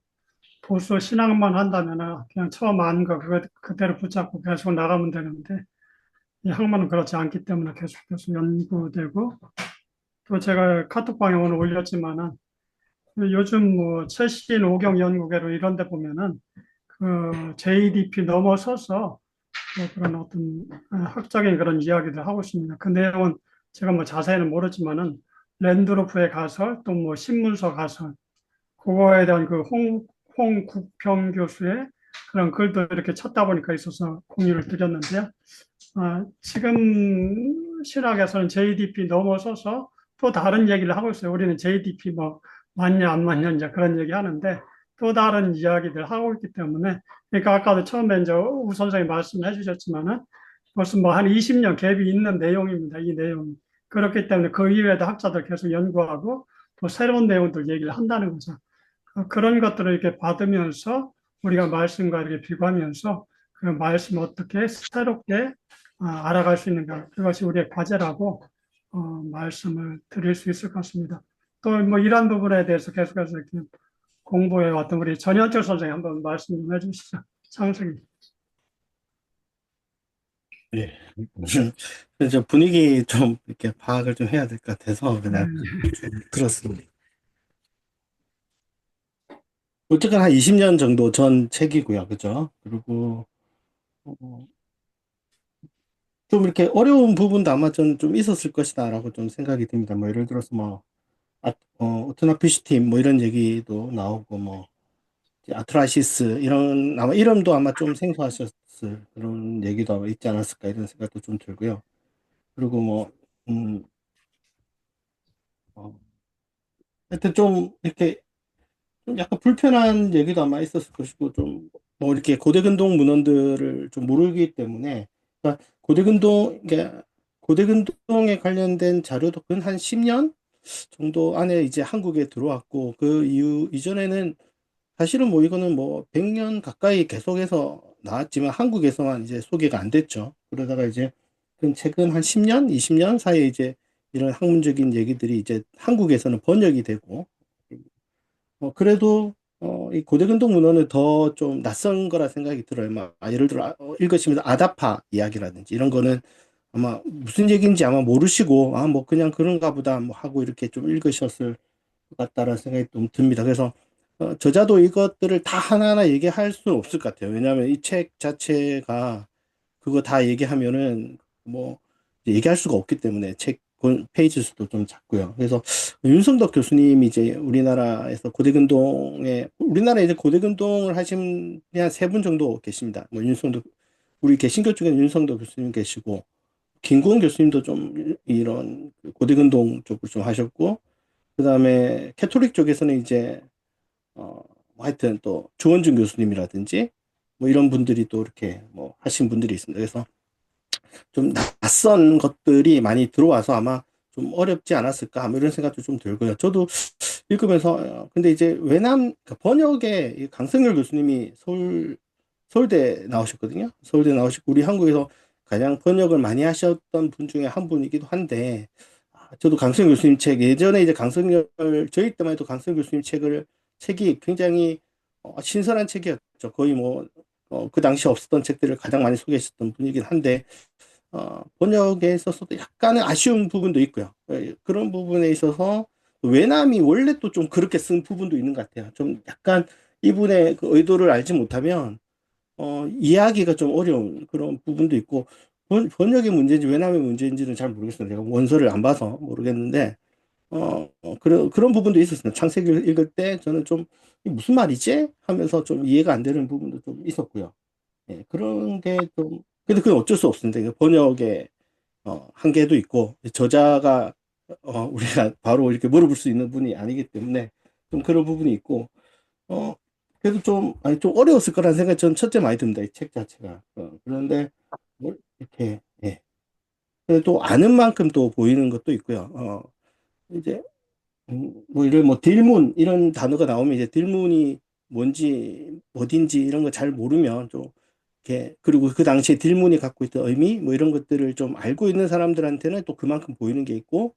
보수 신앙만 한다면 그냥 처음 아는 거 그거 그대로 붙잡고 계속 나가면 되는데 이 학문은 그렇지 않기 때문에 계속 연구되고 또 제가 카톡방에 오늘 올렸지만은 요즘 뭐 최신 오경 연구계로 이런 데 보면은 그 JDP 넘어서서 뭐 그런 어떤 학적인 그런 이야기들 하고 있습니다. 그 내용은 제가 뭐 자세히는 모르지만은 랜드로프에 가서 또 뭐 신문서 가서 그거에 대한 그 홍국평 교수의 그런 글도 이렇게 찾다 보니까 있어서 공유를 드렸는데요. 지금 신학에서는 JDP 넘어서서 또 다른 얘기를 하고 있어요. 우리는 JDP 뭐 맞냐 안 맞냐 이제 그런 얘기 하는데 또 다른 이야기들 하고 있기 때문에 그러니까 아까도 처음에 이제 우 선생님 말씀해 주셨지만은 벌써 뭐 한 20년 갭이 있는 내용입니다. 이 내용이. 그렇기 때문에 그 이외에도 학자들 계속 연구하고 또 새로운 내용들 얘기를 한다는 거죠. 그런 것들을 이렇게 받으면서 우리가 말씀과 이렇게 비교하면서 그 말씀 어떻게 새롭게 알아갈 수 있는가. 그것이 우리의 과제라고 말씀을 드릴 수 있을 것 같습니다. 또 뭐 이런 부분에 대해서 계속해서 이렇게 공부해 왔던 우리 전현철 선생님 한번 말씀 좀 해주시죠. 창석이. 예. 그래서 분위기 좀 이렇게 파악을 좀 해야 될 것 같아서 그냥 들었습니다. 어쨌든 한 20년 정도 전 책이고요. 그죠? 그리고 어, 좀 이렇게 어려운 부분도 아마 좀 있었을 것이다라고 좀 생각이 듭니다. 뭐 예를 들어서 뭐 오트나피시팀 뭐 이런 얘기도 나오고 뭐 이제 아트라시스 이런 아마 이름도 아마 좀 생소하셨을 그런 얘기도 아마 있지 않았을까 이런 생각도 좀 들고요. 그리고 뭐 어, 하여튼 좀 이렇게 좀 약간 불편한 얘기도 아마 있었을 것이고 좀 뭐 이렇게 고대근동 문헌들을 좀 모르기 때문에 그러니까 고대근동에 관련된 자료도 근 한 10년 정도 안에 이제 한국에 들어왔고 그 이후 이전에는 사실은 뭐 이거는 뭐 100년 가까이 계속해서 나왔지만 한국에서만 이제 소개가 안 됐죠. 그러다가 이제 그 최근 한 10년, 20년 사이에 이제 이런 학문적인 얘기들이 이제 한국에서는 번역이 되고 그래도 이 고대근동 문헌은 더 좀 낯선 거라 생각이 들어요. 막 예를 들어 읽으시면서 아다파 이야기라든지 이런 거는 아마 무슨 얘기인지 아마 모르시고 뭐 그냥 그런가 보다 뭐 하고 이렇게 좀 읽으셨을 것 같다라는 생각이 좀 듭니다. 그래서 저자도 이것들을 다 하나하나 얘기할 수는 없을 것 같아요. 왜냐하면 이 책 자체가 그거 다 얘기하면은 뭐 얘기할 수가 없기 때문에 책 페이지 수도 좀 작고요. 그래서 윤성덕 교수님이 이제 우리나라에 이제 고대근동을 하신 한 세 분 정도 계십니다. 뭐 윤성덕 우리 개신교 쪽에는 윤성덕 교수님 계시고 김구원 교수님도 좀 이런 고대근동 쪽을 좀 하셨고 그다음에 캐톨릭 쪽에서는 이제 뭐 하여튼 또 주원준 교수님이라든지 뭐 이런 분들이 또 이렇게 뭐 하신 분들이 있습니다. 그래서 좀 낯선 것들이 많이 들어와서 아마 좀 어렵지 않았을까 뭐 이런 생각도 좀 들고요. 저도 읽으면서 근데 이제 그 번역에 이 강성열 교수님이 서울대 나오셨거든요. 서울대 나오시고 우리 한국에서 가장 번역을 많이 하셨던 분 중에 한 분이기도 한데 저도 강성열 교수님 책 예전에 이제 저희 때만 해도 강성열 교수님 책이 굉장히 신선한 책이었죠. 거의 뭐 그 당시 없었던 책들을 가장 많이 소개하셨던 분이긴 한데 번역에 있어서도 약간은 아쉬운 부분도 있고요. 그런 부분에 있어서 외남이 원래 또 좀 그렇게 쓴 부분도 있는 것 같아요. 좀 약간 이분의 그 의도를 알지 못하면 이해하기가 좀 어려운 그런 부분도 있고 번역의 문제인지 외남의 문제인지는 잘 모르겠어요. 제가 원서를 안 봐서 모르겠는데 그런 부분도 있었습니다. 창세기를 읽을 때 저는 좀 이게 무슨 말이지? 하면서 좀 이해가 안 되는 부분도 좀 있었고요. 예, 그런 게 좀, 근데 그건 어쩔 수 없습니다. 이게 번역의 한계도 있고, 저자가, 우리가 바로 이렇게 물어볼 수 있는 분이 아니기 때문에 좀 그런 부분이 있고, 어, 그래도 좀 어려웠을 거라는 생각이 저는 첫째 많이 듭니다. 이 책 자체가. 그런데, 뭘 이렇게, 예. 근데 또 아는 만큼 또 보이는 것도 있고요. 이제, 뭐 이런 뭐 딜문 이런 단어가 나오면 이제 딜문이 뭔지 어딘지 이런 거 잘 모르면 좀 이렇게 그리고 그 당시에 딜문이 갖고 있던 의미 뭐 이런 것들을 좀 알고 있는 사람들한테는 또 그만큼 보이는 게 있고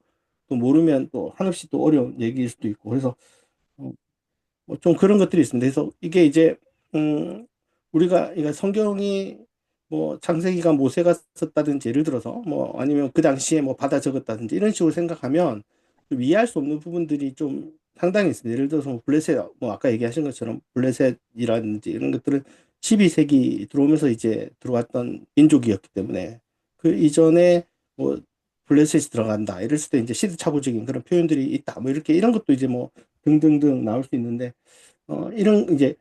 또 모르면 또 한없이 또 어려운 얘기일 수도 있고 그래서 뭐좀 그런 것들이 있습니다. 그래서 이게 이제 우리가 이거 성경이 뭐 창세기가 모세가 썼다든지 예를 들어서 뭐 아니면 그 당시에 뭐 받아 적었다든지 이런 식으로 생각하면 좀 이해할 수 없는 부분들이 좀 상당히 있습니다. 예를 들어서 뭐 블레셋 뭐 아까 얘기하신 것처럼 블레셋이라든지 이런 것들은 12세기 들어오면서 이제 들어왔던 민족이었기 때문에 그 이전에 뭐 플랫셋이 들어간다. 이랬을 때 이제 시대착오적인 그런 표현들이 있다. 뭐 이렇게 이런 것도 이제 뭐 등등등 나올 수 있는데 이런 이제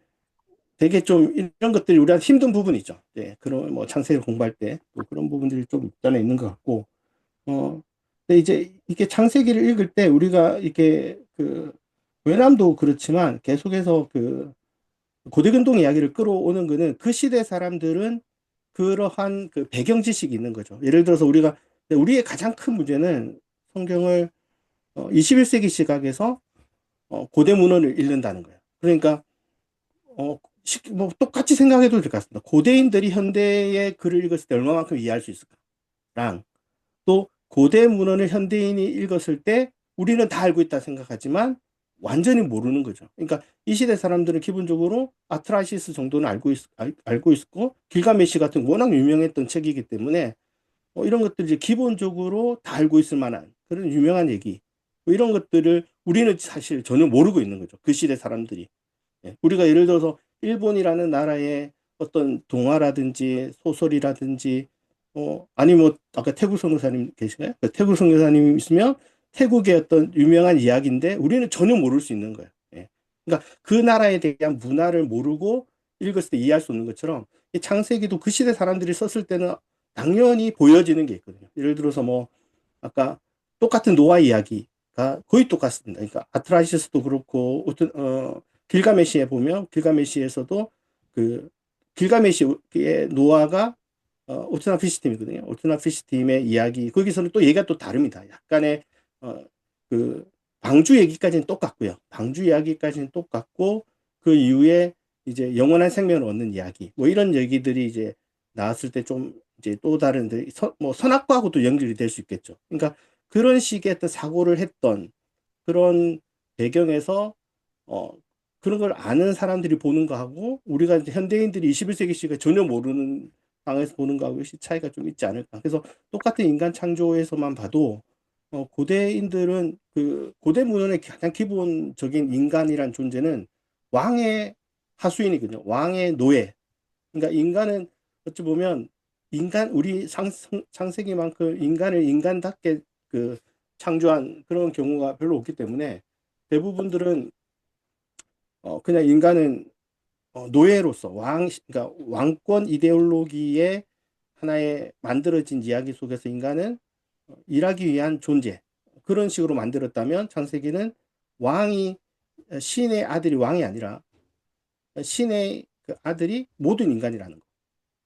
되게 좀 이런 것들이 우리한테 힘든 부분이죠. 예, 그런 뭐 창세기를 공부할 때 또 그런 부분들이 좀 있잖아 있는 것 같고 근데 이제 이게 창세기를 읽을 때 우리가 이렇게 그 외람도 그렇지만 계속해서 그 고대근동 이야기를 끌어오는 거는 그 시대 사람들은 그러한 그 배경 지식이 있는 거죠. 예를 들어서 우리의 가장 큰 문제는 성경을 21세기 시각에서 고대 문헌을 읽는다는 거예요. 그러니까 뭐 똑같이 생각해도 될 것 같습니다. 고대인들이 현대의 글을 읽었을 때 얼마만큼 이해할 수 있을까랑 또 고대 문헌을 현대인이 읽었을 때 우리는 다 알고 있다 생각하지만 완전히 모르는 거죠. 그러니까 이 시대 사람들은 기본적으로 아트라시스 정도는 알고 있고 길가메시 같은 워낙 유명했던 책이기 때문에 이런 것들 이제 기본적으로 다 알고 있을 만한 그런 유명한 얘기 뭐 이런 것들을 우리는 사실 전혀 모르고 있는 거죠. 그 시대 사람들이. 예, 우리가 예를 들어서 일본이라는 나라의 어떤 동화라든지 소설이라든지 아니 뭐 아까 태국 선교사님 계시나요? 태국 선교사님 있으면 태국의 어떤 유명한 이야기인데 우리는 전혀 모를 수 있는 거예요. 예. 그러니까 그 나라에 대한 문화를 모르고 읽었을 때 이해할 수 없는 것처럼 이 창세기도 그 시대 사람들이 썼을 때는 당연히 보여지는 게 있거든요. 예를 들어서 뭐 아까 똑같은 노아 이야기가 거의 똑같습니다. 그러니까 아트라시스도 그렇고 어떤 길가메시에 보면 길가메시에서도 그 길가메시의 노아가 오트나 피시팀이거든요. 오트나 피시팀의 이야기 거기서는 또 얘기가 또 다릅니다. 약간의 그 방주 얘기까지는 똑같고요. 방주 이야기까지는 똑같고 그 이후에 이제 영원한 생명을 얻는 이야기 뭐 이런 얘기들이 이제 나왔을 때 좀 이제 또 다른 뭐 선악과하고도 연결이 될 수 있겠죠. 그러니까 그런 식의 어떤 사고를 했던 그런 배경에서 어, 그런 걸 아는 사람들이 보는 거하고 우리가 이제 현대인들이 21세기 시가 전혀 모르는 상황에서 보는 거하고 역시 차이가 좀 있지 않을까. 그래서 똑같은 인간 창조에서만 봐도 고대인들은 그 고대 문헌의 가장 기본적인 인간이란 존재는 왕의 하수인이거든요. 왕의 노예. 그러니까 인간은 어찌 보면 우리 창세기만큼 인간을 인간답게 그 창조한 그런 경우가 별로 없기 때문에 대부분들은 그냥 인간은 노예로서 그러니까 왕권 이데올로기의 하나의 만들어진 이야기 속에서 인간은 일하기 위한 존재 그런 식으로 만들었다면 창세기는 왕이 신의 아들이 왕이 아니라 신의 그 아들이 모든 인간이라는 거.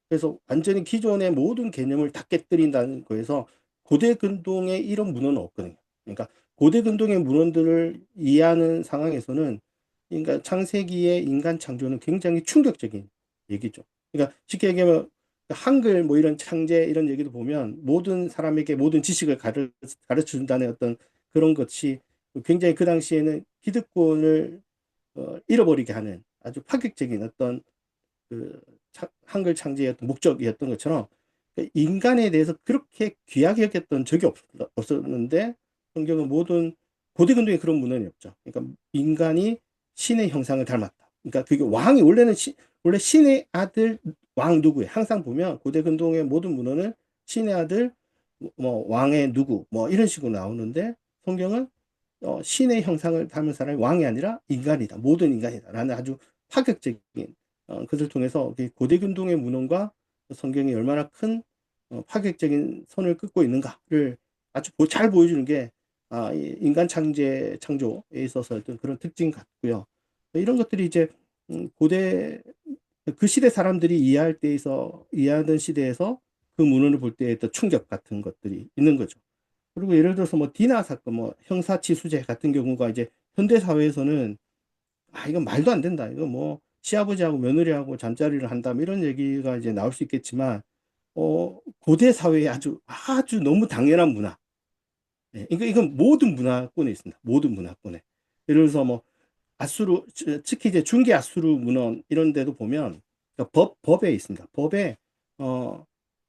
그래서 완전히 기존의 모든 개념을 다 깨뜨린다는 거에서 고대 근동에 이런 문헌은 없거든요. 그러니까 고대 근동의 문헌들을 이해하는 상황에서는 그러니까 창세기의 인간 창조는 굉장히 충격적인 얘기죠. 그러니까 쉽게 얘기하면 한글 뭐 이런 창제 이런 얘기도 보면 모든 사람에게 모든 지식을 가르쳐 준다는 어떤 그런 것이 굉장히 그 당시에는 기득권을 잃어버리게 하는 아주 파격적인 어떤 그 한글 창제의 어떤 목적이었던 것처럼 인간에 대해서 그렇게 귀하게 여겼던 적이 없었는데 성경은 모든 고대 근동에 그런 문헌이 없죠. 그러니까 인간이 신의 형상을 닮았다. 그러니까 그게 왕이 원래 신의 아들 왕 누구예요? 항상 보면 고대 근동의 모든 문헌은 신의 아들 뭐 왕의 누구 뭐 이런 식으로 나오는데 성경은 신의 형상을 닮은 사람이 왕이 아니라 인간이다. 모든 인간이다. 라는 아주 파격적인 것을 통해서 고대 근동의 문헌과 성경이 얼마나 큰 파격적인 선을 긋고 있는가를 아주 잘 보여주는 게 이 인간 창조에 있어서 어떤 그런 특징 같고요. 이런 것들이 이제 고대 그 시대 사람들이 이해하던 시대에서 그 문헌을 볼 때의 또 충격 같은 것들이 있는 거죠. 그리고 예를 들어서 뭐 디나 사건, 뭐 형사치수제 같은 경우가 이제 현대 사회에서는 이건 말도 안 된다. 이거 뭐 시아버지하고 며느리하고 잠자리를 한다. 뭐 이런 얘기가 이제 나올 수 있겠지만 고대 사회에 아주 너무 당연한 문화. 예, 이건 모든 문화권에 있습니다. 모든 문화권에. 예를 들어서 뭐 특히 이제 중개 아수르 문헌 이런 데도 보면 그러니까 법에 있습니다. 법에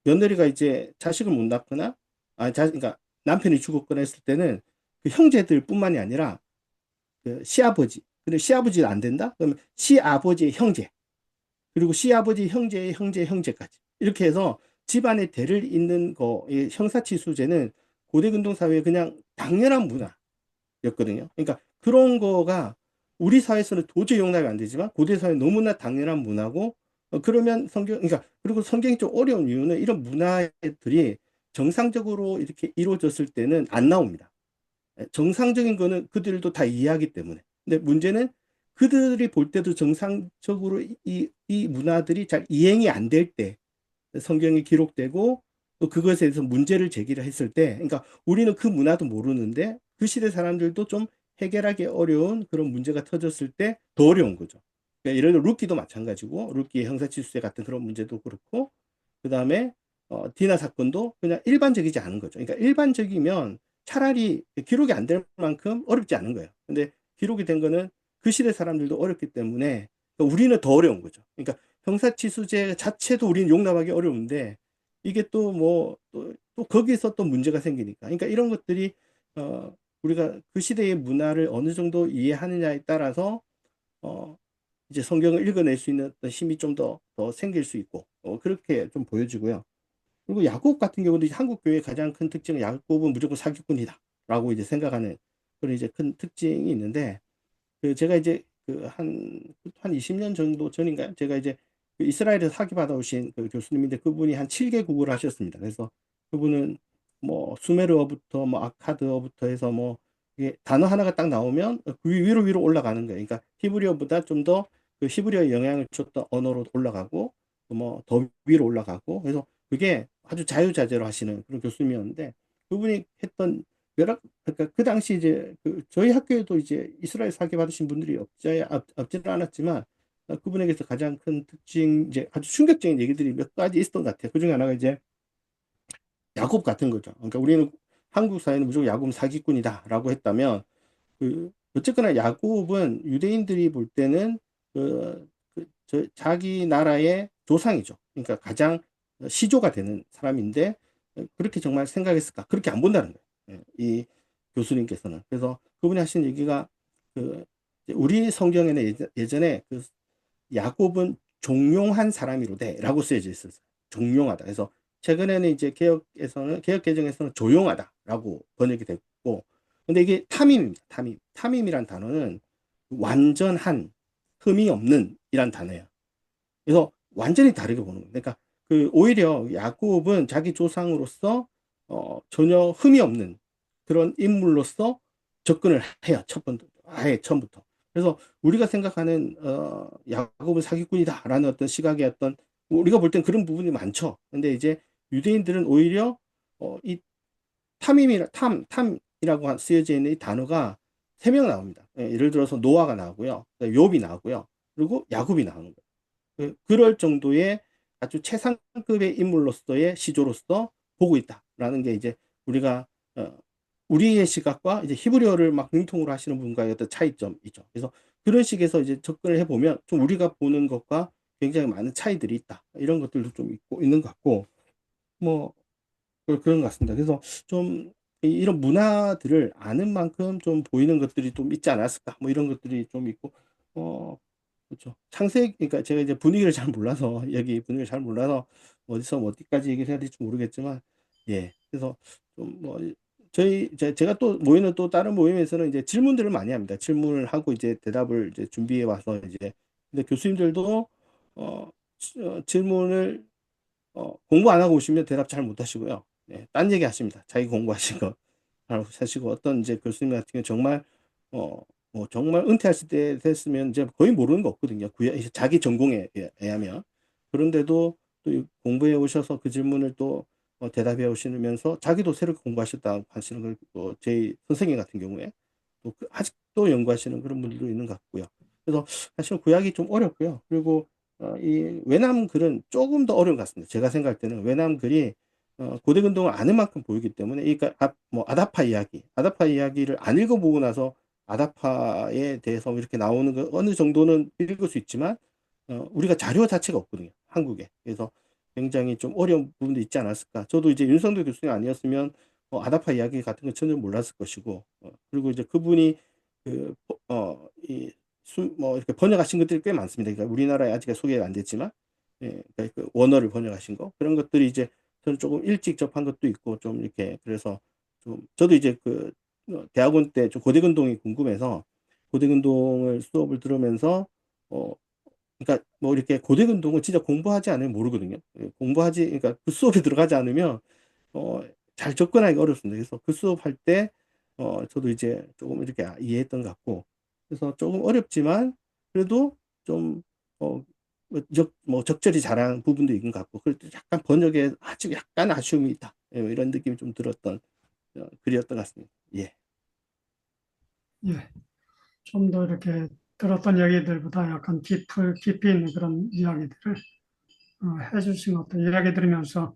며느리가 이제 자식을 못 낳거나 그러니까 남편이 죽었거나 했을 때는 그 형제들뿐만이 아니라 그 시아버지 근데 시아버지가 안 된다? 그러면 시아버지의 형제 그리고 시아버지 형제의 형제의 형제까지 이렇게 해서 집안의 대를 잇는 거 형사치수제는 고대근동 사회의 그냥 당연한 문화였거든요. 그러니까 그런 거가 우리 사회에서는 도저히 용납이 안 되지만 고대 사회 너무나 당연한 문화고 그러면 그러니까 그리고 성경이 좀 어려운 이유는 이런 문화들이 정상적으로 이렇게 이루어졌을 때는 안 나옵니다. 정상적인 거는 그들도 다 이해하기 때문에. 근데 문제는 그들이 볼 때도 정상적으로 이 문화들이 잘 이행이 안 될 때 성경이 기록되고 또 그것에 대해서 문제를 제기를 했을 때, 그러니까 우리는 그 문화도 모르는데 그 시대 사람들도 좀 해결하기 어려운 그런 문제가 터졌을 때 더 어려운 거죠. 그러니까 예를 들어 루키도 마찬가지고 루키의 형사치수제 같은 그런 문제도 그렇고 그 다음에 디나 사건도 그냥 일반적이지 않은 거죠. 그러니까 일반적이면 차라리 기록이 안 될 만큼 어렵지 않은 거예요. 근데 기록이 된 거는 그 시대 사람들도 어렵기 때문에 우리는 더 어려운 거죠. 그러니까 형사치수제 자체도 우리는 용납하기 어려운데 이게 또 뭐 또 거기서 또 문제가 생기니까 그러니까 이런 것들이 우리가 그 시대의 문화를 어느 정도 이해하느냐에 따라서 이제 성경을 읽어낼 수 있는 어떤 힘이 좀 더 생길 수 있고 그렇게 좀 보여지고요. 그리고 야곱 같은 경우도 이제 한국 교회의 가장 큰 특징은 야곱은 무조건 사기꾼이다라고 이제 생각하는 그런 이제 큰 특징이 있는데 그 제가 이제 그 한 20년 정도 전인가요? 제가 이제 그 이스라엘에서 학위 받아오신 그 교수님인데 그분이 한 7개국을 하셨습니다. 그래서 그분은 뭐 수메르어부터 뭐 아카드어부터 해서 뭐 이게 단어 하나가 딱 나오면 그 위로 올라가는 거예요. 그러니까 히브리어보다 좀 더 그 히브리어에 영향을 줬던 언어로 올라가고 뭐 더 위로 올라가고 그래서 그게 아주 자유자재로 하시는 그런 교수님이었는데 그분이 했던 여러 그러니까 그 당시 이제 그 저희 학교에도 이제 이스라엘 사기 받으신 분들이 없지는 않았지만 그분에게서 가장 큰 특징 이제 아주 충격적인 얘기들이 몇 가지 있었던 것 같아요. 그 중에 하나가 이제 야곱 같은 거죠. 그러니까 우리는 한국 사회는 무조건 야곱은 사기꾼이다라고 했다면 어쨌거나 야곱은 유대인들이 볼 때는 자기 나라의 조상이죠. 그러니까 가장 시조가 되는 사람인데 그렇게 정말 생각했을까? 그렇게 안 본다는 거예요. 이 교수님께서는. 그래서 그분이 하신 얘기가 우리 성경에는 예전에 그 야곱은 종용한 사람이로돼라고 쓰여져 있었어요. 종용하다. 그래서 최근에는 이제 개혁 개정에서는 조용하다라고 번역이 됐고, 근데 이게 탐임입니다. 탐임이란 단어는 완전한, 흠이 없는 이란 단어예요. 그래서 완전히 다르게 보는 거예요. 그러니까 오히려 야곱은 자기 조상으로서 전혀 흠이 없는 그런 인물로서 접근을 해요. 아예 처음부터. 그래서 우리가 생각하는 야곱은 사기꾼이다라는 어떤 시각의 어떤 우리가 볼 땐 그런 부분이 많죠. 근데 이제 유대인들은 오히려 이 탐이라고 쓰여져 있는 이 단어가 3명 나옵니다. 예를 들어서 노아가 나오고요. 욥이 나오고요. 그리고 야곱이 나오는 거예요. 그럴 정도의 아주 최상급의 인물로서의 시조로서 보고 있다라는 게 이제 우리가 우리의 시각과 이제 히브리어를 막 능통으로 하시는 분과의 어떤 차이점이죠. 그래서 그런 식에서 이제 접근을 해보면 좀 우리가 보는 것과 굉장히 많은 차이들이 있다. 이런 것들도 좀 있는 것 같고, 뭐, 그런 것 같습니다. 그래서 좀 이런 문화들을 아는 만큼 좀 보이는 것들이 좀 있지 않았을까? 뭐 이런 것들이 좀 있고, 그렇죠. 그러니까 제가 이제 분위기를 잘 몰라서, 여기 분위기를 잘 몰라서 어디서 어디까지 얘기를 해야 될지 모르겠지만, 예. 그래서 좀 뭐, 제가 또 모이는 또 다른 모임에서는 이제 질문들을 많이 합니다. 질문을 하고 이제 대답을 이제 준비해 와서 이제, 근데 교수님들도, 질문을, 공부 안 하고 오시면 대답 잘 못 하시고요. 예, 딴 얘기 하십니다. 자기 공부하신 거 하시고, 어떤 이제 교수님 같은 경우 정말, 뭐 정말 은퇴하실 때 됐으면 이제 거의 모르는 거 없거든요. 자기 전공에 의하면. 그런데도 또 공부해 오셔서 그 질문을 또 대답해 오시면서 자기도 새롭게 공부하셨다 하시는 걸, 제 선생님 같은 경우에 또 아직도 연구하시는 그런 분들도 있는 것 같고요. 그래서 사실 구약이 좀 어렵고요. 그리고 이 외남 글은 조금 더 어려운 것 같습니다. 제가 생각할 때는 외남 글이 고대 근동을 아는 만큼 보이기 때문에, 그러니까 뭐 아다파 이야기를 안 읽어보고 나서 아다파에 대해서 이렇게 나오는 거 어느 정도는 읽을 수 있지만 우리가 자료 자체가 없거든요. 한국에. 그래서 굉장히 좀 어려운 부분도 있지 않았을까. 저도 이제 윤성도 교수님 아니었으면 아다파 이야기 같은 건 전혀 몰랐을 것이고 그리고 이제 그분이 뭐 이렇게 번역하신 것들이 꽤 많습니다. 그러니까 우리나라에 아직 소개가 안 됐지만 그러니까 그 원어를 번역하신 거 그런 것들이 이제 저는 조금 일찍 접한 것도 있고 좀 이렇게 그래서 저도 이제 대학원 때 좀 고대근동이 궁금해서 고대근동을 수업을 들으면서 어, 그러니까 뭐 이렇게 고대근동은 진짜 공부하지 않으면 모르거든요. 그러니까 그 수업에 들어가지 않으면 어, 잘 접근하기가 어렵습니다. 그래서 그 수업할 때 저도 이제 조금 이렇게 이해했던 것 같고, 그래서 조금 어렵지만 그래도 좀 뭐 적절히 잘한 부분도 있는 것 같고, 그래도 약간 번역에 아직 약간 아쉬움이 있다. 예, 뭐 이런 느낌이 좀 들었던 글이었던 것 같습니다. 예. 예. 좀 더 이렇게 들었던 얘기들보다 약간 깊이 있는 그런 이야기들을 해주신 것 같아요. 이야기 들으면서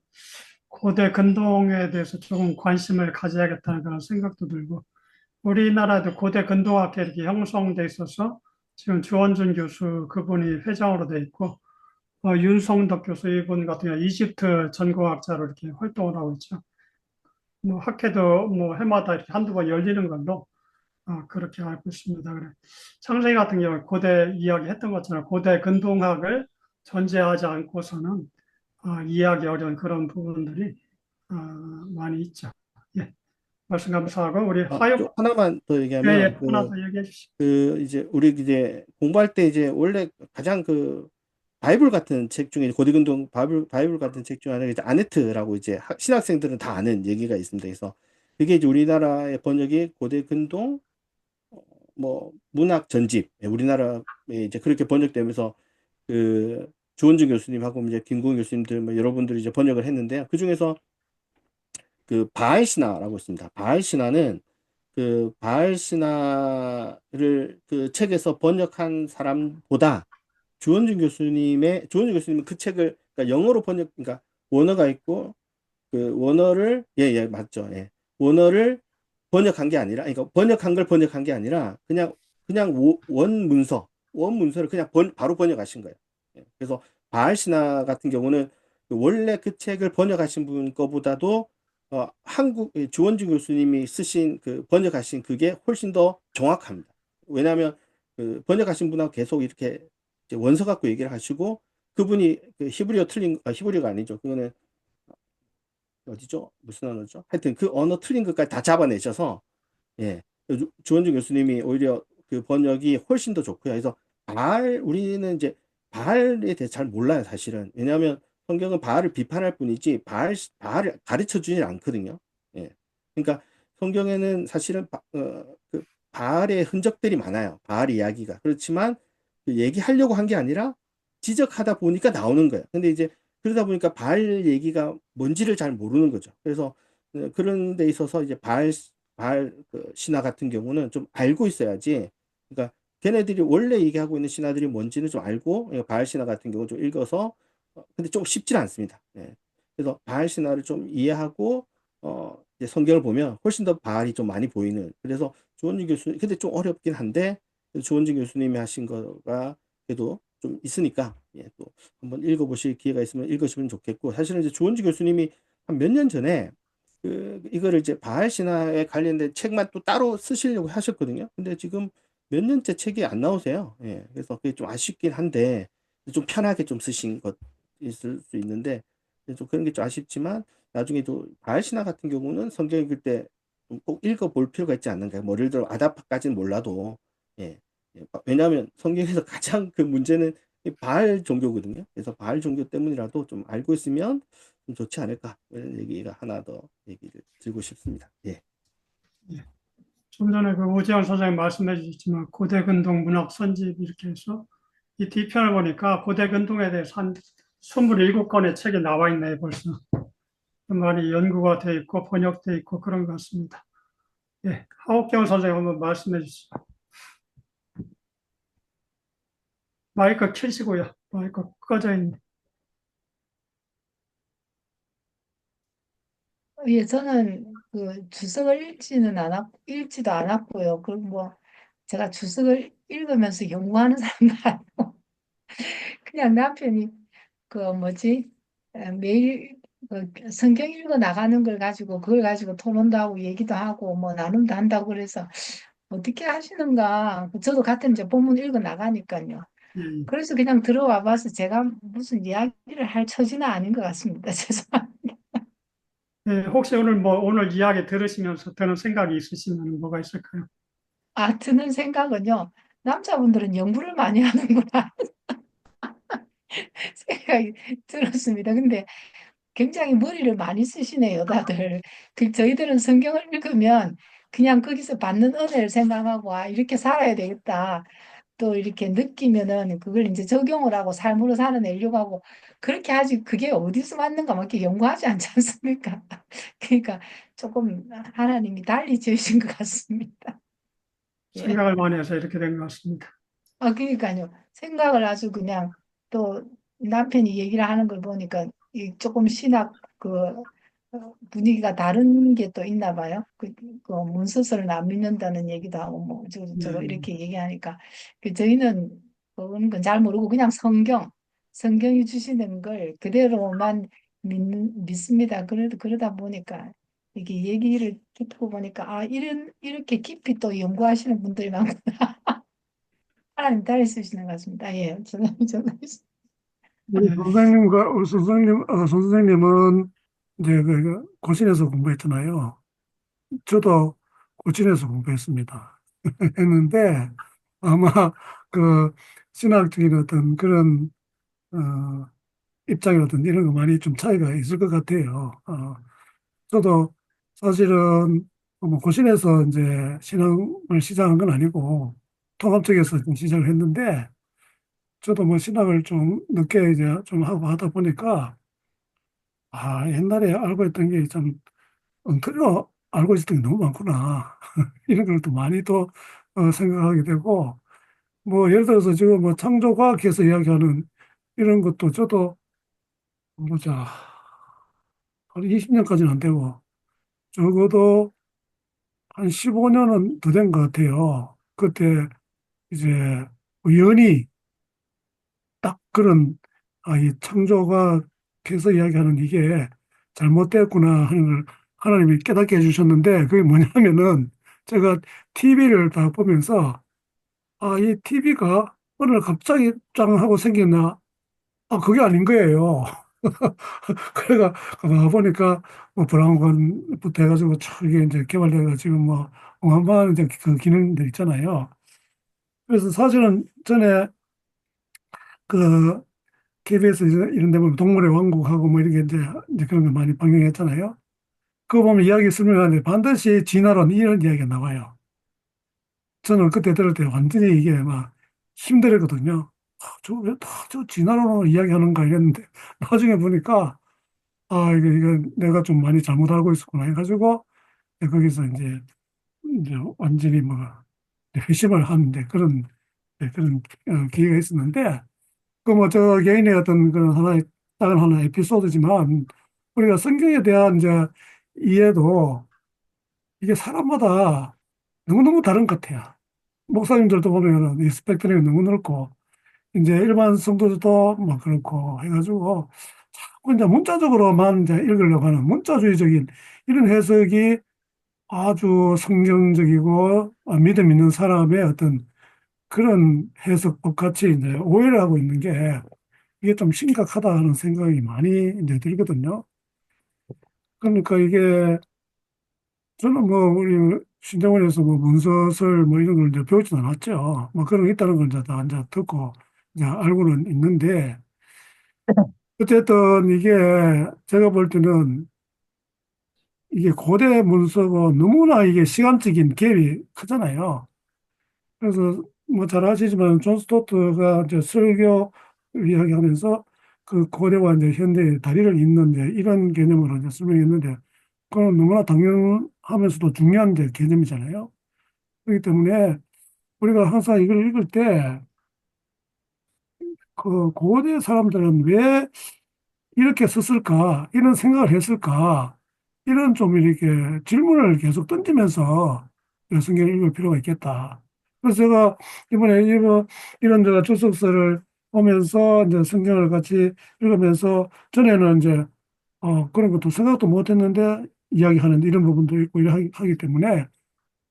고대 근동에 대해서 조금 관심을 가져야겠다는 그런 생각도 들고, 우리나라도 고대 근동학회 이렇게 형성돼 있어서 지금 주원준 교수 그분이 회장으로 돼 있고, 윤성덕 교수 이분 같은 경우 이집트 전공학자로 이렇게 활동을 하고 있죠. 뭐 학회도 뭐 해마다 이렇게 한두 번 열리는 걸로 그렇게 알고 있습니다. 그래. 창세기 같은 경우 고대 이야기 했던 것처럼 고대 근동학을 전제하지 않고서는 이해하기 어려운 그런 부분들이 어, 많이 있죠. 예, 말씀 감사하고 우리 좀 화요. 하나만 더 예, 얘기하면, 예, 하나 더 얘기해 주시죠. 이제 우리 이제 공부할 때 이제 원래 가장 바이블 같은 책 중에 고대근동 바이블 같은 책 중에 하나가 이제 아네트라고 이제 신학생들은 다 아는 얘기가 있습니다. 그래서 그게 이제 우리나라의 번역이 고대근동 뭐 문학 전집, 우리나라에 이제 그렇게 번역되면서 주원주 교수님하고 이제 김구은 교수님들 뭐 여러분들이 이제 번역을 했는데요. 그 중에서 바알 신화라고 있습니다. 바알 신화는 바알 신화를 그 책에서 번역한 사람보다 주원주 교수님은 그 책을 그러니까 영어로 그러니까 원어가 있고 그 원어를 예 맞죠. 예. 원어를 번역한 게 아니라 그러니까 번역한 걸 번역한 게 아니라 그냥 원문서를 그냥 바로 번역하신 거예요. 예. 그래서 바알 신화 같은 경우는 원래 그 책을 번역하신 분 거보다도 주원주 교수님이 쓰신 번역하신 그게 훨씬 더 정확합니다. 왜냐하면 번역하신 분하고 계속 이렇게 이제 원서 갖고 얘기를 하시고 그분이 히브리어가 아니죠. 그거는 어디죠? 무슨 언어죠? 하여튼 그 언어 틀린 것까지 다 잡아내셔서 예. 주원주 교수님이 오히려 그 번역이 훨씬 더 좋고요. 그래서 우리는 이제 바알에 대해 잘 몰라요, 사실은. 왜냐하면 성경은 바알을 비판할 뿐이지 바알을 가르쳐 주질 않거든요. 예. 그러니까 성경에는 사실은 바알의 흔적들이 많아요. 바알 이야기가. 그렇지만 얘기하려고 한 게 아니라 지적하다 보니까 나오는 거예요. 근데 이제 그러다 보니까 바알 얘기가 뭔지를 잘 모르는 거죠. 그래서 그런 데 있어서 이제 바알 신화 같은 경우는 좀 알고 있어야지. 그러니까 걔네들이 원래 얘기하고 있는 신화들이 뭔지는 좀 알고 바알 신화 같은 경우 좀 읽어서 근데 좀 쉽지는 않습니다. 예. 그래서 바알 신화를 좀 이해하고 이제 성경을 보면 훨씬 더 바알이 좀 많이 보이는. 그래서 주원진 교수님 근데 좀 어렵긴 한데 주원진 교수님이 하신 거가 그래도 좀 있으니까 예, 또 한번 읽어보실 기회가 있으면 읽으시면 좋겠고 사실은 이제 주원진 교수님이 한 몇 년 전에 이거를 이제 바할 신화에 관련된 책만 또 따로 쓰시려고 하셨거든요. 근데 지금 몇 년째 책이 안 나오세요. 예. 그래서 그게 좀 아쉽긴 한데 좀 편하게 좀 쓰신 것 있을 수 있는데 좀 그런 게 좀 아쉽지만 나중에 또 바할 신화 같은 경우는 성경 읽을 때 꼭 읽어볼 필요가 있지 않는가. 뭐 예를 들어 아다파까지는 몰라도 예. 왜냐하면 성경에서 가장 그 문제는 이 바알 종교거든요. 그래서 바알 종교 때문이라도 좀 알고 있으면 좀 좋지 않을까 이런 얘기가 하나 더 얘기를 드리고 싶습니다. 예. 예. 좀 전에 그 오재환 소장님 말씀해 주셨지만 고대 근동 문학 선집 이렇게 해서 이 뒤편을 보니까 고대 근동에 대해서 한 27권의 책이 나와 있네요, 벌써. 많이 연구가 돼 있고 번역돼 있고 그런 것 같습니다. 예, 하옥경 선생님 한번 말씀해 주시죠. 마이크 켜시고요. 마이크 꺼져 있네. 예, 저는 그 주석을 읽지도 않았고요. 그리고 뭐 제가 주석을 읽으면서 연구하는 사람도 아니고 그냥 남편이 그 뭐지 매일 그 성경 읽어 나가는 걸 가지고 그걸 가지고 토론도 하고 얘기도 하고 뭐 나눔도 한다고 그래서 어떻게 하시는가 저도 같은 이제 본문 읽어 나가니까요. 예, 예. 그래서 그냥 들어와 봐서 제가 무슨 이야기를 할 처지는 아닌 것 같습니다. 죄송합니다. 예, 혹시 오늘 이야기 들으시면서 드는 생각이 있으시면 뭐가 있을까요? 드는 생각은요. 남자분들은 연구를 많이 하는구나 생각이 들었습니다. 근데 굉장히 머리를 많이 쓰시네요, 다들. 저희들은 성경을 읽으면 그냥 거기서 받는 은혜를 생각하고, 이렇게 살아야 되겠다. 또 이렇게 느끼면은 그걸 이제 적용을 하고 삶으로 살아내려고 하고, 그렇게 하지, 그게 어디서 맞는가 막 이렇게 연구하지 않지 않습니까? 그러니까 조금 하나님이 달리 지으신 것 같습니다. 예. 생각을 많이 해서 이렇게 된 것 같습니다. 그러니까요. 생각을 아주 그냥 또 남편이 얘기를 하는 걸 보니까 조금 신학 분위기가 다른 게 또 있나 봐요. 문서서는 안 믿는다는 얘기도 하고 뭐 저거 네. 이렇게 얘기하니까 저희는 그런 건 잘 모르고 그냥 성경이 주시는 걸 그대로만 믿습니다. 그러다 보니까 이게 얘기를 듣고 보니까 이렇게 깊이 또 연구하시는 분들이 많고 하나님 딸을 쓰시는 것 같습니다. 예, 저는 우리 선생님과 우리 선생님은 이제 고신에서 공부했잖아요. 저도 고신에서 공부했습니다. 했는데 아마 그 신학적인 어떤 그런 어, 입장이라든 이런 거 많이 좀 차이가 있을 것 같아요. 저도 사실은 뭐 고신에서 이제 신앙을 시작한 건 아니고 통합 쪽에서 좀 시작을 했는데 저도 뭐 신학을 좀 늦게 이제 좀 하고 하다 보니까 옛날에 알고 있던 게 참 엉터리로 알고 있었던 게 너무 많구나. 이런 걸 또 많이 또 생각하게 되고 뭐 예를 들어서 지금 뭐 창조과학에서 이야기하는 이런 것도 저도 보자 한 20년까지는 안 되고 적어도 한 15년은 더 된 것 같아요. 그때 이제 우연히 딱 그런 이 창조과학에서 이야기하는 이게 잘못되었구나 하는 걸 하나님이 깨닫게 해주셨는데 그게 뭐냐면은 제가 TV를 다 보면서 이 TV가 어느 날 갑자기 짱 하고 생겼나 그게 아닌 거예요. 그래가 보니까 뭐 브라운관부터 해가지고 이게 이제 개발돼가지고 뭐 어마어마한 이제 그 기능들 있잖아요. 그래서 사실은 전에 그 KBS 이런 데 보면 동물의 왕국하고 뭐 이렇게 이제 그런 거 많이 방영했잖아요. 그거 보면 이야기 설명하는데 반드시 진화론 이런 이야기가 나와요. 저는 그때 들을 때 완전히 이게 막 힘들었거든요. 저 진화론으로 이야기하는가 이랬는데 나중에 보니까 이거 내가 좀 많이 잘못 알고 있었구나 해가지고 거기서 이제 완전히 뭐 회심을 하는데 그런 기회가 있었는데 그 뭐 저 개인의 어떤 그런 하나의 작은 하나의 에피소드지만 우리가 성경에 대한 이제 이해도 이게 사람마다 너무너무 다른 것 같아요. 목사님들도 보면은 이 스펙트럼이 너무 넓고 이제 일반 성도들도 뭐 그렇고 해가지고 자꾸 이제 문자적으로만 이제 읽으려고 하는 문자주의적인 이런 해석이 아주 성경적이고 믿음 있는 사람의 어떤 그런 해석법 같이 이제 오해를 하고 있는 게 이게 좀 심각하다 하는 생각이 많이 이제 들거든요. 그러니까 이게 저는 뭐 우리 신대원에서 뭐 문서설 뭐 이런 걸 이제 배우진 않았죠. 뭐 그런 게 있다는 걸 이제 다 이제 듣고 이제 알고는 있는데 어쨌든 이게 제가 볼 때는 이게 고대 문서고 너무나 이게 시간적인 갭이 크잖아요. 그래서 뭐 잘 아시지만 존 스토트가 이제 설교 이야기하면서 그 고대와 이제 현대의 다리를 잇는 이제 이런 개념으로 이제 설명했는데 그건 너무나 당연하면서도 중요한 이제 개념이잖아요. 그렇기 때문에 우리가 항상 이걸 읽을 때 그 고대 사람들은 왜 이렇게 썼을까? 이런 생각을 했을까? 이런 좀 이렇게 질문을 계속 던지면서 성경을 읽을 필요가 있겠다. 그래서 제가 이번에 이런 제가 출석서를 보면서 이제 성경을 같이 읽으면서 전에는 이제 그런 것도 생각도 못 했는데 이야기하는 이런 부분도 있고 하기 때문에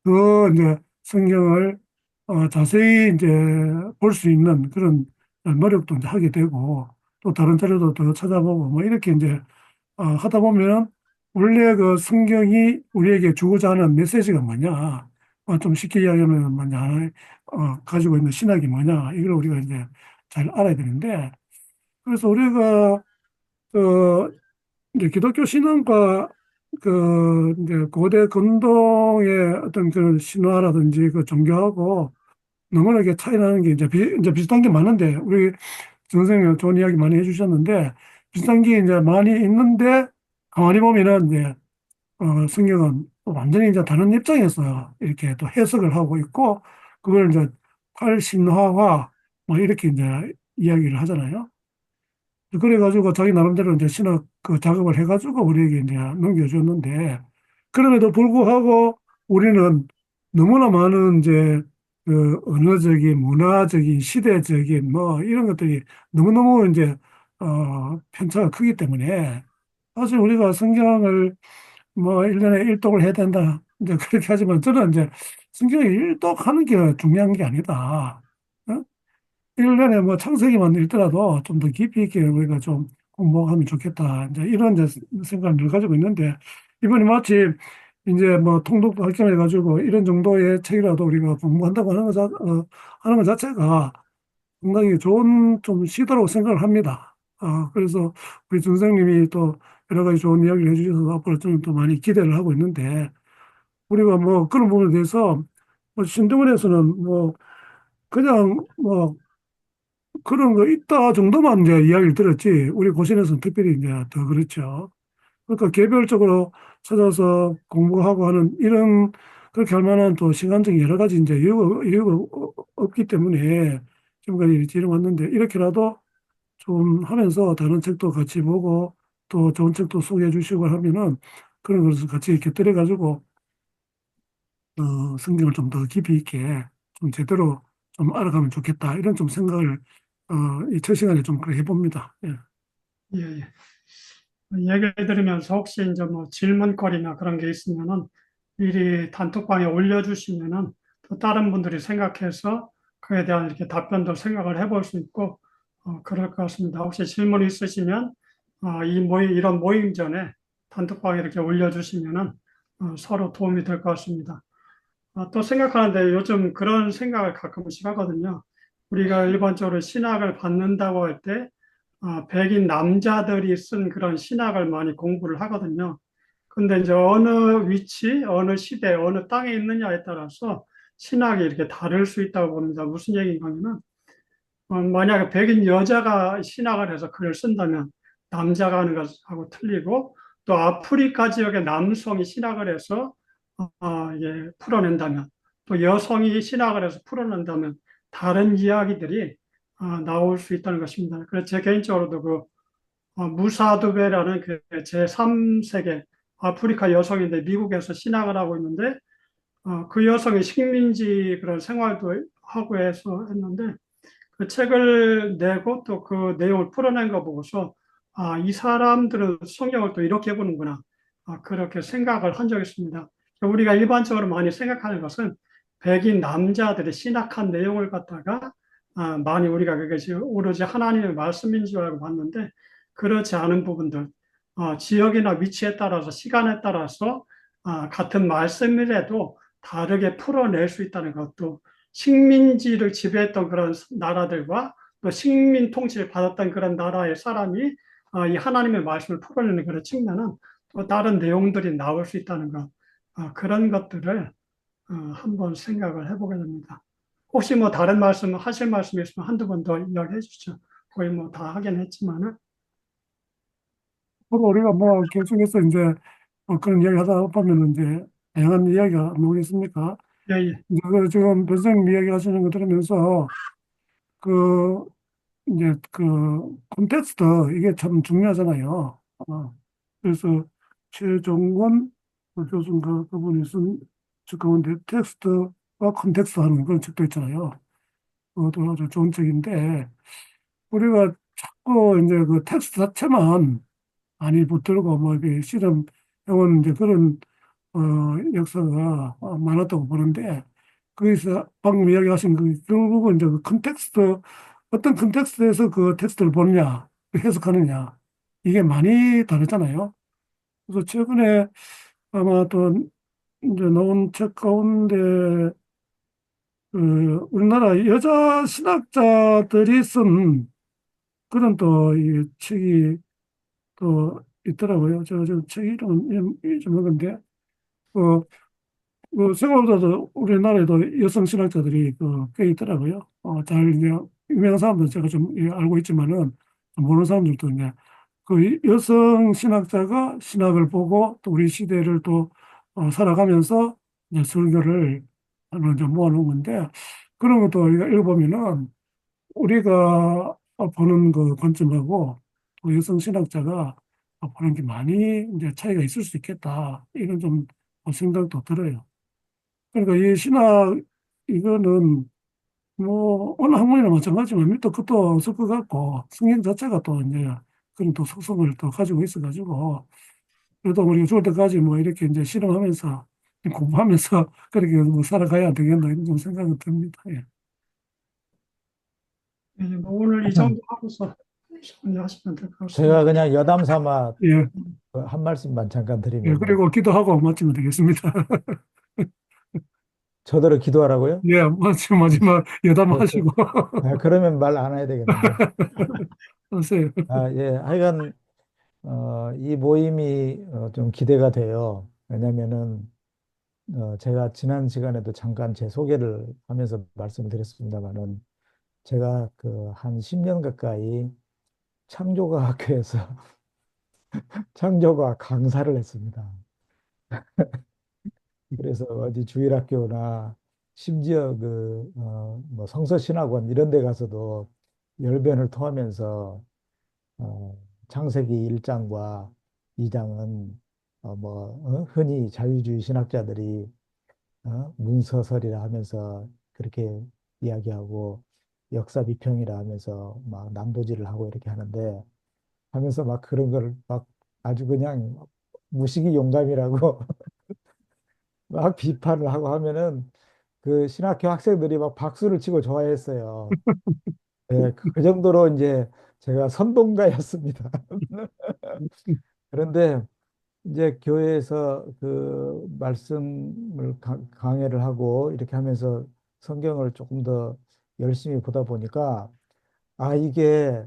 그 이제 성경을 자세히 이제 볼 수 있는 그런 노력도 이제 하게 되고 또 다른 자료도 더 찾아보고 뭐 이렇게 이제 하다 보면 원래 그 성경이 우리에게 주고자 하는 메시지가 뭐냐, 좀 쉽게 이야기하면 뭐냐, 가지고 있는 신학이 뭐냐, 이걸 우리가 이제 잘 알아야 되는데, 그래서 우리가, 그, 이제 기독교 신앙과 이제 고대 근동의 어떤 그 신화라든지 그 종교하고 너무나 이게 차이 나는 게 이제 비슷한 게 많은데, 우리 선생님 좋은 이야기 많이 해주셨는데, 비슷한 게 이제 많이 있는데, 가만히 보면은 이제 성경은 또 완전히 이제 다른 입장에서 이렇게 또 해석을 하고 있고, 그걸 이제 팔신화화, 뭐 이렇게 이제 이야기를 하잖아요. 그래가지고 자기 나름대로 이제 신학 그 작업을 해가지고 우리에게 이제 넘겨줬는데, 그럼에도 불구하고 우리는 너무나 많은 이제 그 언어적인, 문화적인, 시대적인 뭐 이런 것들이 너무너무 이제 편차가 크기 때문에 사실 우리가 성경을 뭐 1년에 일독을 해야 된다. 이제 그렇게 하지만 저는 이제 성경을 일독하는 게 중요한 게 아니다. 어? 1년에 뭐 창세기만 읽더라도 좀 더 깊이 있게 우리가 좀 공부하면 좋겠다. 이제 이런 이제 생각을 늘 가지고 있는데, 이번에 마침 이제 뭐 통독도 할겸해가지고 이런 정도의 책이라도 우리가 공부한다고 하는 것 자체가 상당히 좋은 좀 시도라고 생각을 합니다. 그래서 우리 선생님이 또 여러 가지 좋은 이야기를 해주셔서 앞으로 좀 더 많이 기대를 하고 있는데, 우리가 뭐 그런 부분에 대해서 뭐 신대원에서는 뭐 그냥 뭐 그런 거 있다 정도만 이제 이야기를 들었지, 우리 고신에서는 특별히 이제 더 그렇죠. 그러니까 개별적으로 찾아서 공부하고 하는 이런, 그렇게 할 만한 또 시간적인 여러 가지 이제 이유가 없기 때문에 지금까지 이렇게 이뤄왔는데, 이렇게라도 좀 하면서 다른 책도 같이 보고 또 좋은 책도 소개해 주시고 하면은 그런 것을 같이 이렇게 들어가지고 성경을 좀 더 깊이 있게 좀 제대로 좀 알아가면 좋겠다, 이런 좀 생각을 이 첫 시간에 좀 그렇게 해봅니다. 예. 예, 예. 얘기를 들으면서 혹시 이제 뭐 질문거리나 그런 게 있으면은 미리 단톡방에 올려주시면은 또 다른 분들이 생각해서 그에 대한 이렇게 답변도 생각을 해볼 수 있고 그럴 것 같습니다. 혹시 질문 있으시면 이런 모임 전에 단톡방에 이렇게 올려주시면은 서로 도움이 될 것 같습니다. 또 생각하는데 요즘 그런 생각을 가끔씩 하거든요. 우리가 일반적으로 신학을 받는다고 할 때, 백인 남자들이 쓴 그런 신학을 많이 공부를 하거든요. 근데 이제 어느 위치, 어느 시대, 어느 땅에 있느냐에 따라서 신학이 이렇게 다를 수 있다고 봅니다. 무슨 얘기인가 하면은, 만약에 백인 여자가 신학을 해서 글을 쓴다면 남자가 하는 것하고 틀리고, 또 아프리카 지역의 남성이 신학을 해서 예, 풀어낸다면, 또 여성이 신학을 해서 풀어낸다면 다른 이야기들이 나올 수 있다는 것입니다. 그래서 제 개인적으로도 그 무사두베라는 그 제3세계 아프리카 여성인데 미국에서 신학을 하고 있는데 그 여성이 식민지 그런 생활도 하고 해서 했는데 그 책을 내고 또 그 내용을 풀어낸 거 보고서 이 사람들은 성경을 또 이렇게 보는구나. 그렇게 생각을 한 적이 있습니다. 우리가 일반적으로 많이 생각하는 것은 백인 남자들이 신학한 내용을 갖다가 많이 우리가 그것이 오로지 하나님의 말씀인 줄 알고 봤는데 그렇지 않은 부분들, 지역이나 위치에 따라서 시간에 따라서 같은 말씀이라도 다르게 풀어낼 수 있다는 것도 식민지를 지배했던 그런 나라들과 또 식민 통치를 받았던 그런 나라의 사람이 이 하나님의 말씀을 풀어내는 그런 측면은 또 다른 내용들이 나올 수 있다는 것, 그런 것들을 한번 생각을 해보게 됩니다. 혹시 뭐 다른 말씀 하실 말씀 있으면 한두 번 더 이야기해 주시죠. 거의 뭐 다 하긴 했지만은. 서로 우리가 뭐 계속해서 이제 그런 이야기 하다 보면 이제 다양한 이야기가 나오겠습니까? 예, 예. 이제 그 지금 변호사님 이야기 하시는 거 들으면서 그 이제 그 콘텍스트, 이게 참 중요하잖아요. 그래서 최종원 교수인가 그분이 쓴 책 가운데 텍스트와 콘텍스트 하는 그런 책도 있잖아요. 그것도 아주 좋은 책인데, 우리가 자꾸 이제 그 텍스트 자체만 많이 붙들고 뭐 이렇게 실험해온 이제 그런 역사가 많았다고 보는데, 거기서 방금 이야기하신 그 결국은 이제 그 컨텍스트, 어떤 컨텍스트에서 그 텍스트를 보느냐, 그 해석하느냐, 이게 많이 다르잖아요. 그래서 최근에 아마 또 이제 나온 책 가운데 그 우리나라 여자 신학자들이 쓴 그런 또 이 책이 또 있더라고요. 저 책 이름 잊어먹은데 그, 그 생각보다도 우리나라에도 여성 신학자들이 꽤 있더라고요. 잘 이제 유명한 사람들은 제가 좀 알고 있지만은 모르는 사람들도 이제 그 여성 신학자가 신학을 보고 또 우리 시대를 또 살아가면서 이제 설교를 하는 좀 모아놓은 건데 그런 것도 우리가 읽어보면은 우리가 보는 그 관점하고 또 여성 신학자가 보는 게 많이 이제 차이가 있을 수 있겠다. 이런 좀 생각도 들어요. 그러니까 이 신학 이거는 뭐 어느 학문이나 마찬가지지만 밑도 끝도 없을 것 같고 성경 자체가 또 이제 그런 또 속성을 또 가지고 있어가지고 그래도 우리가 죽을 때까지 뭐 이렇게 이제 실험하면서 공부하면서 그렇게 뭐 살아가야 되겠나 이런 좀 생각이 듭니다. 예. 예, 뭐 오늘 이 정도 하고서 정리하시면 될 것 제가 같습니다. 그냥 여담 삼아 예, 한 말씀만 잠깐 예, 드리면은, 그리고 기도하고 마치면 되겠습니다. 저더러 기도하라고요? 예, 마지막 여담하시고 그러면 말 안 해야 되겠는데. 하세요. 예, 하여간, 이 모임이 좀 기대가 돼요. 왜냐면은, 제가 지난 시간에도 잠깐 제 소개를 하면서 말씀을 드렸습니다만은, 제가 그 한 10년 가까이 창조과학교에서 창조과학 강사를 했습니다. 그래서 어디 주일학교나 심지어 뭐 성서신학원 이런 데 가서도 열변을 토하면서 창세기 1장과 2장은 흔히 자유주의 신학자들이 문서설이라 하면서 그렇게 이야기하고 역사 비평이라 하면서 막 난도질을 하고 이렇게 하는데 하면서 막 그런 걸 막 아주 그냥 무식이 용감이라고 막 비판을 하고 하면은 그 신학교 학생들이 막 박수를 치고 좋아했어요. 예, 그 정도로 이제 제가 선동가였습니다. 그런데 이제 교회에서 그 말씀을 강해를 하고 이렇게 하면서 성경을 조금 더 열심히 보다 보니까 이게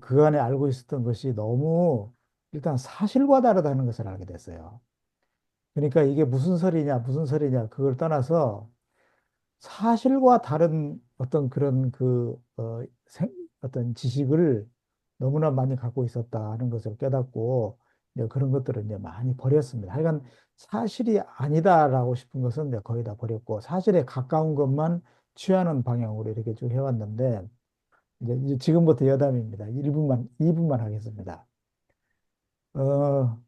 그간에 알고 있었던 것이 너무 일단 사실과 다르다는 것을 알게 됐어요. 그러니까 이게 무슨 설이냐, 그걸 떠나서 사실과 다른 어떤 그런 어떤 지식을 너무나 많이 갖고 있었다는 것을 깨닫고 이제 그런 것들을 이제 많이 버렸습니다. 하여간 사실이 아니다라고 싶은 것은 이제 거의 다 버렸고 사실에 가까운 것만 취하는 방향으로 이렇게 쭉 해왔는데 이제 지금부터 여담입니다. 2분만 하겠습니다.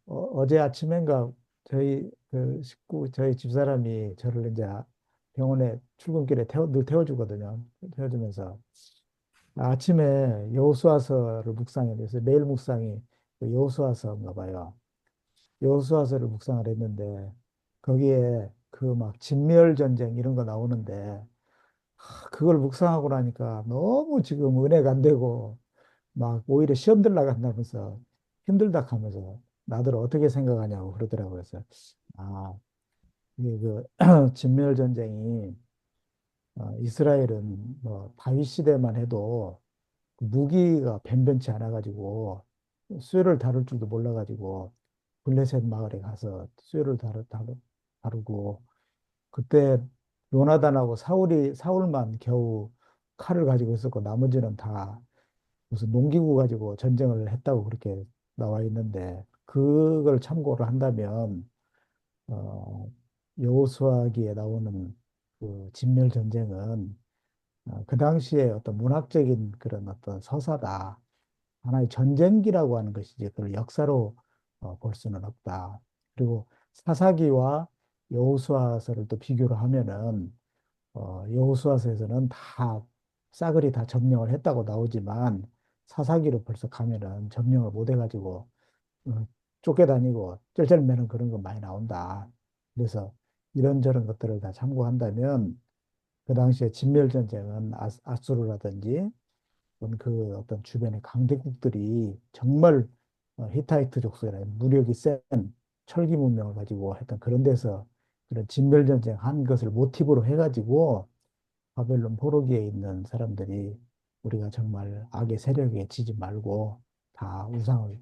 어제 아침엔가 저희 집사람이 저를 이제 병원에 출근길에 늘 태워주거든요. 태워주면서 아침에 여호수아서를 묵상해야 돼서 매일 묵상이 그 여호수아서인가 봐요. 여호수아서를 묵상을 했는데 거기에 그 막 진멸 전쟁 이런 거 나오는데 그걸 묵상하고 나니까 너무 지금 은혜가 안 되고 막 오히려 시험들 나간다면서 힘들다 하면서 나들 어떻게 생각하냐고 그러더라고요. 그래서 아 이게 진멸 전쟁이 이스라엘은 뭐 다윗 시대만 해도 그 무기가 변변치 않아 가지고 쇠를 다룰 줄도 몰라 가지고 블레셋 마을에 가서 쇠를 다루고 그때 요나단하고 사울만 겨우 칼을 가지고 있었고 나머지는 다 무슨 농기구 가지고 전쟁을 했다고 그렇게 나와 있는데 그걸 참고를 한다면 어, 여호수아기에 나오는 그 진멸 전쟁은 그 당시에 어떤 문학적인 그런 어떤 서사다. 하나의 전쟁기라고 하는 것이지 그걸 역사로 볼 수는 없다. 그리고 사사기와 여호수아서를 또 비교를 하면은 여호수아서에서는 다 싸그리 다 점령을 했다고 나오지만 사사기로 벌써 가면은 점령을 못 해가지고 어, 쫓겨다니고 쩔쩔매는 그런 거 많이 나온다. 그래서 이런저런 것들을 다 참고한다면 그 당시에 진멸전쟁은 아수르라든지 또는 그 어떤 주변의 강대국들이 정말 히타이트 족속이나 무력이 센 철기 문명을 가지고 했던 그런 데서 그런 진멸전쟁 한 것을 모티브로 해가지고 바벨론 포로기에 있는 사람들이 우리가 정말 악의 세력에 지지 말고 다 우상을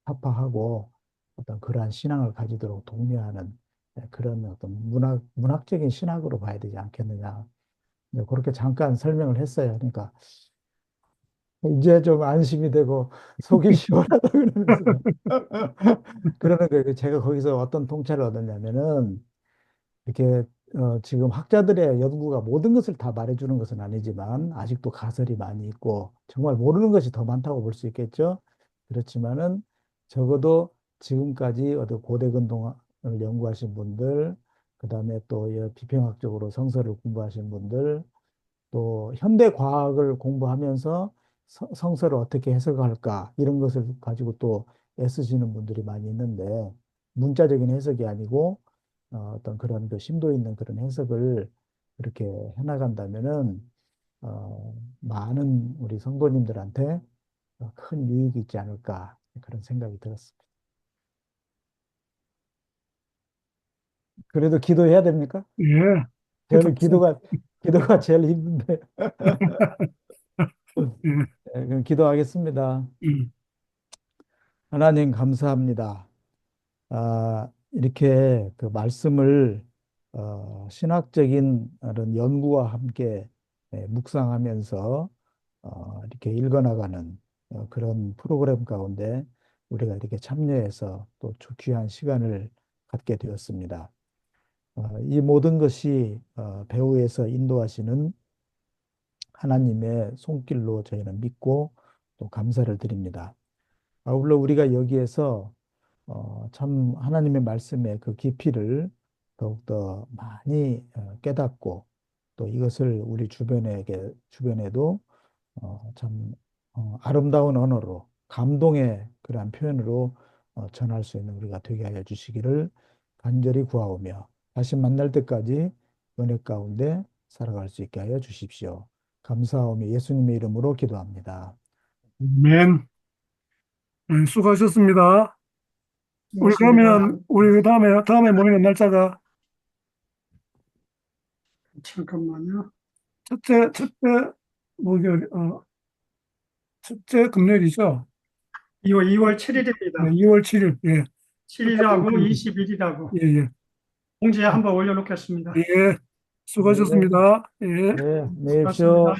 타파하고 어떤 그러한 신앙을 가지도록 독려하는 그런 어떤 문학적인 신학으로 봐야 되지 않겠느냐. 네, 그렇게 잠깐 설명을 했어요. 그러니까 이제 좀 안심이 되고 속이 시원하다 그러면서 그러는 거예요. 제가 거기서 어떤 통찰을 얻었냐면은 이렇게 지금 학자들의 연구가 모든 것을 다 말해주는 것은 아니지만 아직도 가설이 많이 있고 정말 모르는 것이 더 많다고 볼 수 있겠죠. 그렇지만은 적어도 지금까지 어떤 고대 근동을 연구하신 분들, 그다음에 또 비평학적으로 성서를 공부하신 분들, 또 현대 과학을 공부하면서 성서를 어떻게 해석할까 이런 것을 가지고 또 애쓰시는 분들이 많이 있는데 문자적인 해석이 아니고 어떤 그런 그 심도 있는 그런 해석을 그렇게 해나간다면은 많은 우리 성도님들한테 큰 유익이 있지 않을까 그런 생각이 들었습니다. 그래도 기도해야 됩니까? 예. 저는 좋습니다. 기도가 제일 힘든데. 예. 네, 그럼 기도하겠습니다. 음. 하나님 감사합니다. 이렇게 그 말씀을 신학적인 그런 연구와 함께 묵상하면서 이렇게 읽어나가는 그런 프로그램 가운데 우리가 이렇게 참여해서 또 귀한 시간을 갖게 되었습니다. 이 모든 것이 배후에서 인도하시는 하나님의 손길로 저희는 믿고 또 감사를 드립니다. 아울러 우리가 여기에서 참 하나님의 말씀의 그 깊이를 더욱더 많이 깨닫고 또 이것을 우리 주변에도 참 아름다운 언어로 감동의 그러한 표현으로 전할 수 있는 우리가 되게 하여 주시기를 간절히 구하오며 다시 만날 때까지 은혜 가운데 살아갈 수 있게 하여 주십시오. 감사하오며 예수님의 이름으로 기도합니다. 아멘. 네, 수고하셨습니다. 우리 고맙습니다. 그러면 우리 다음에 모이는 날짜가 잠깐만요. 첫째 목요일 첫째 금요일이죠. 2월 네, 7일입니다. 2월 7일. 예. 7일하고 20일이라고 예, 예. 공지에 한번 올려놓겠습니다. 예. 네, 수고하셨습니다. 예. 네, 안녕히 고맙습니다. 계십시오.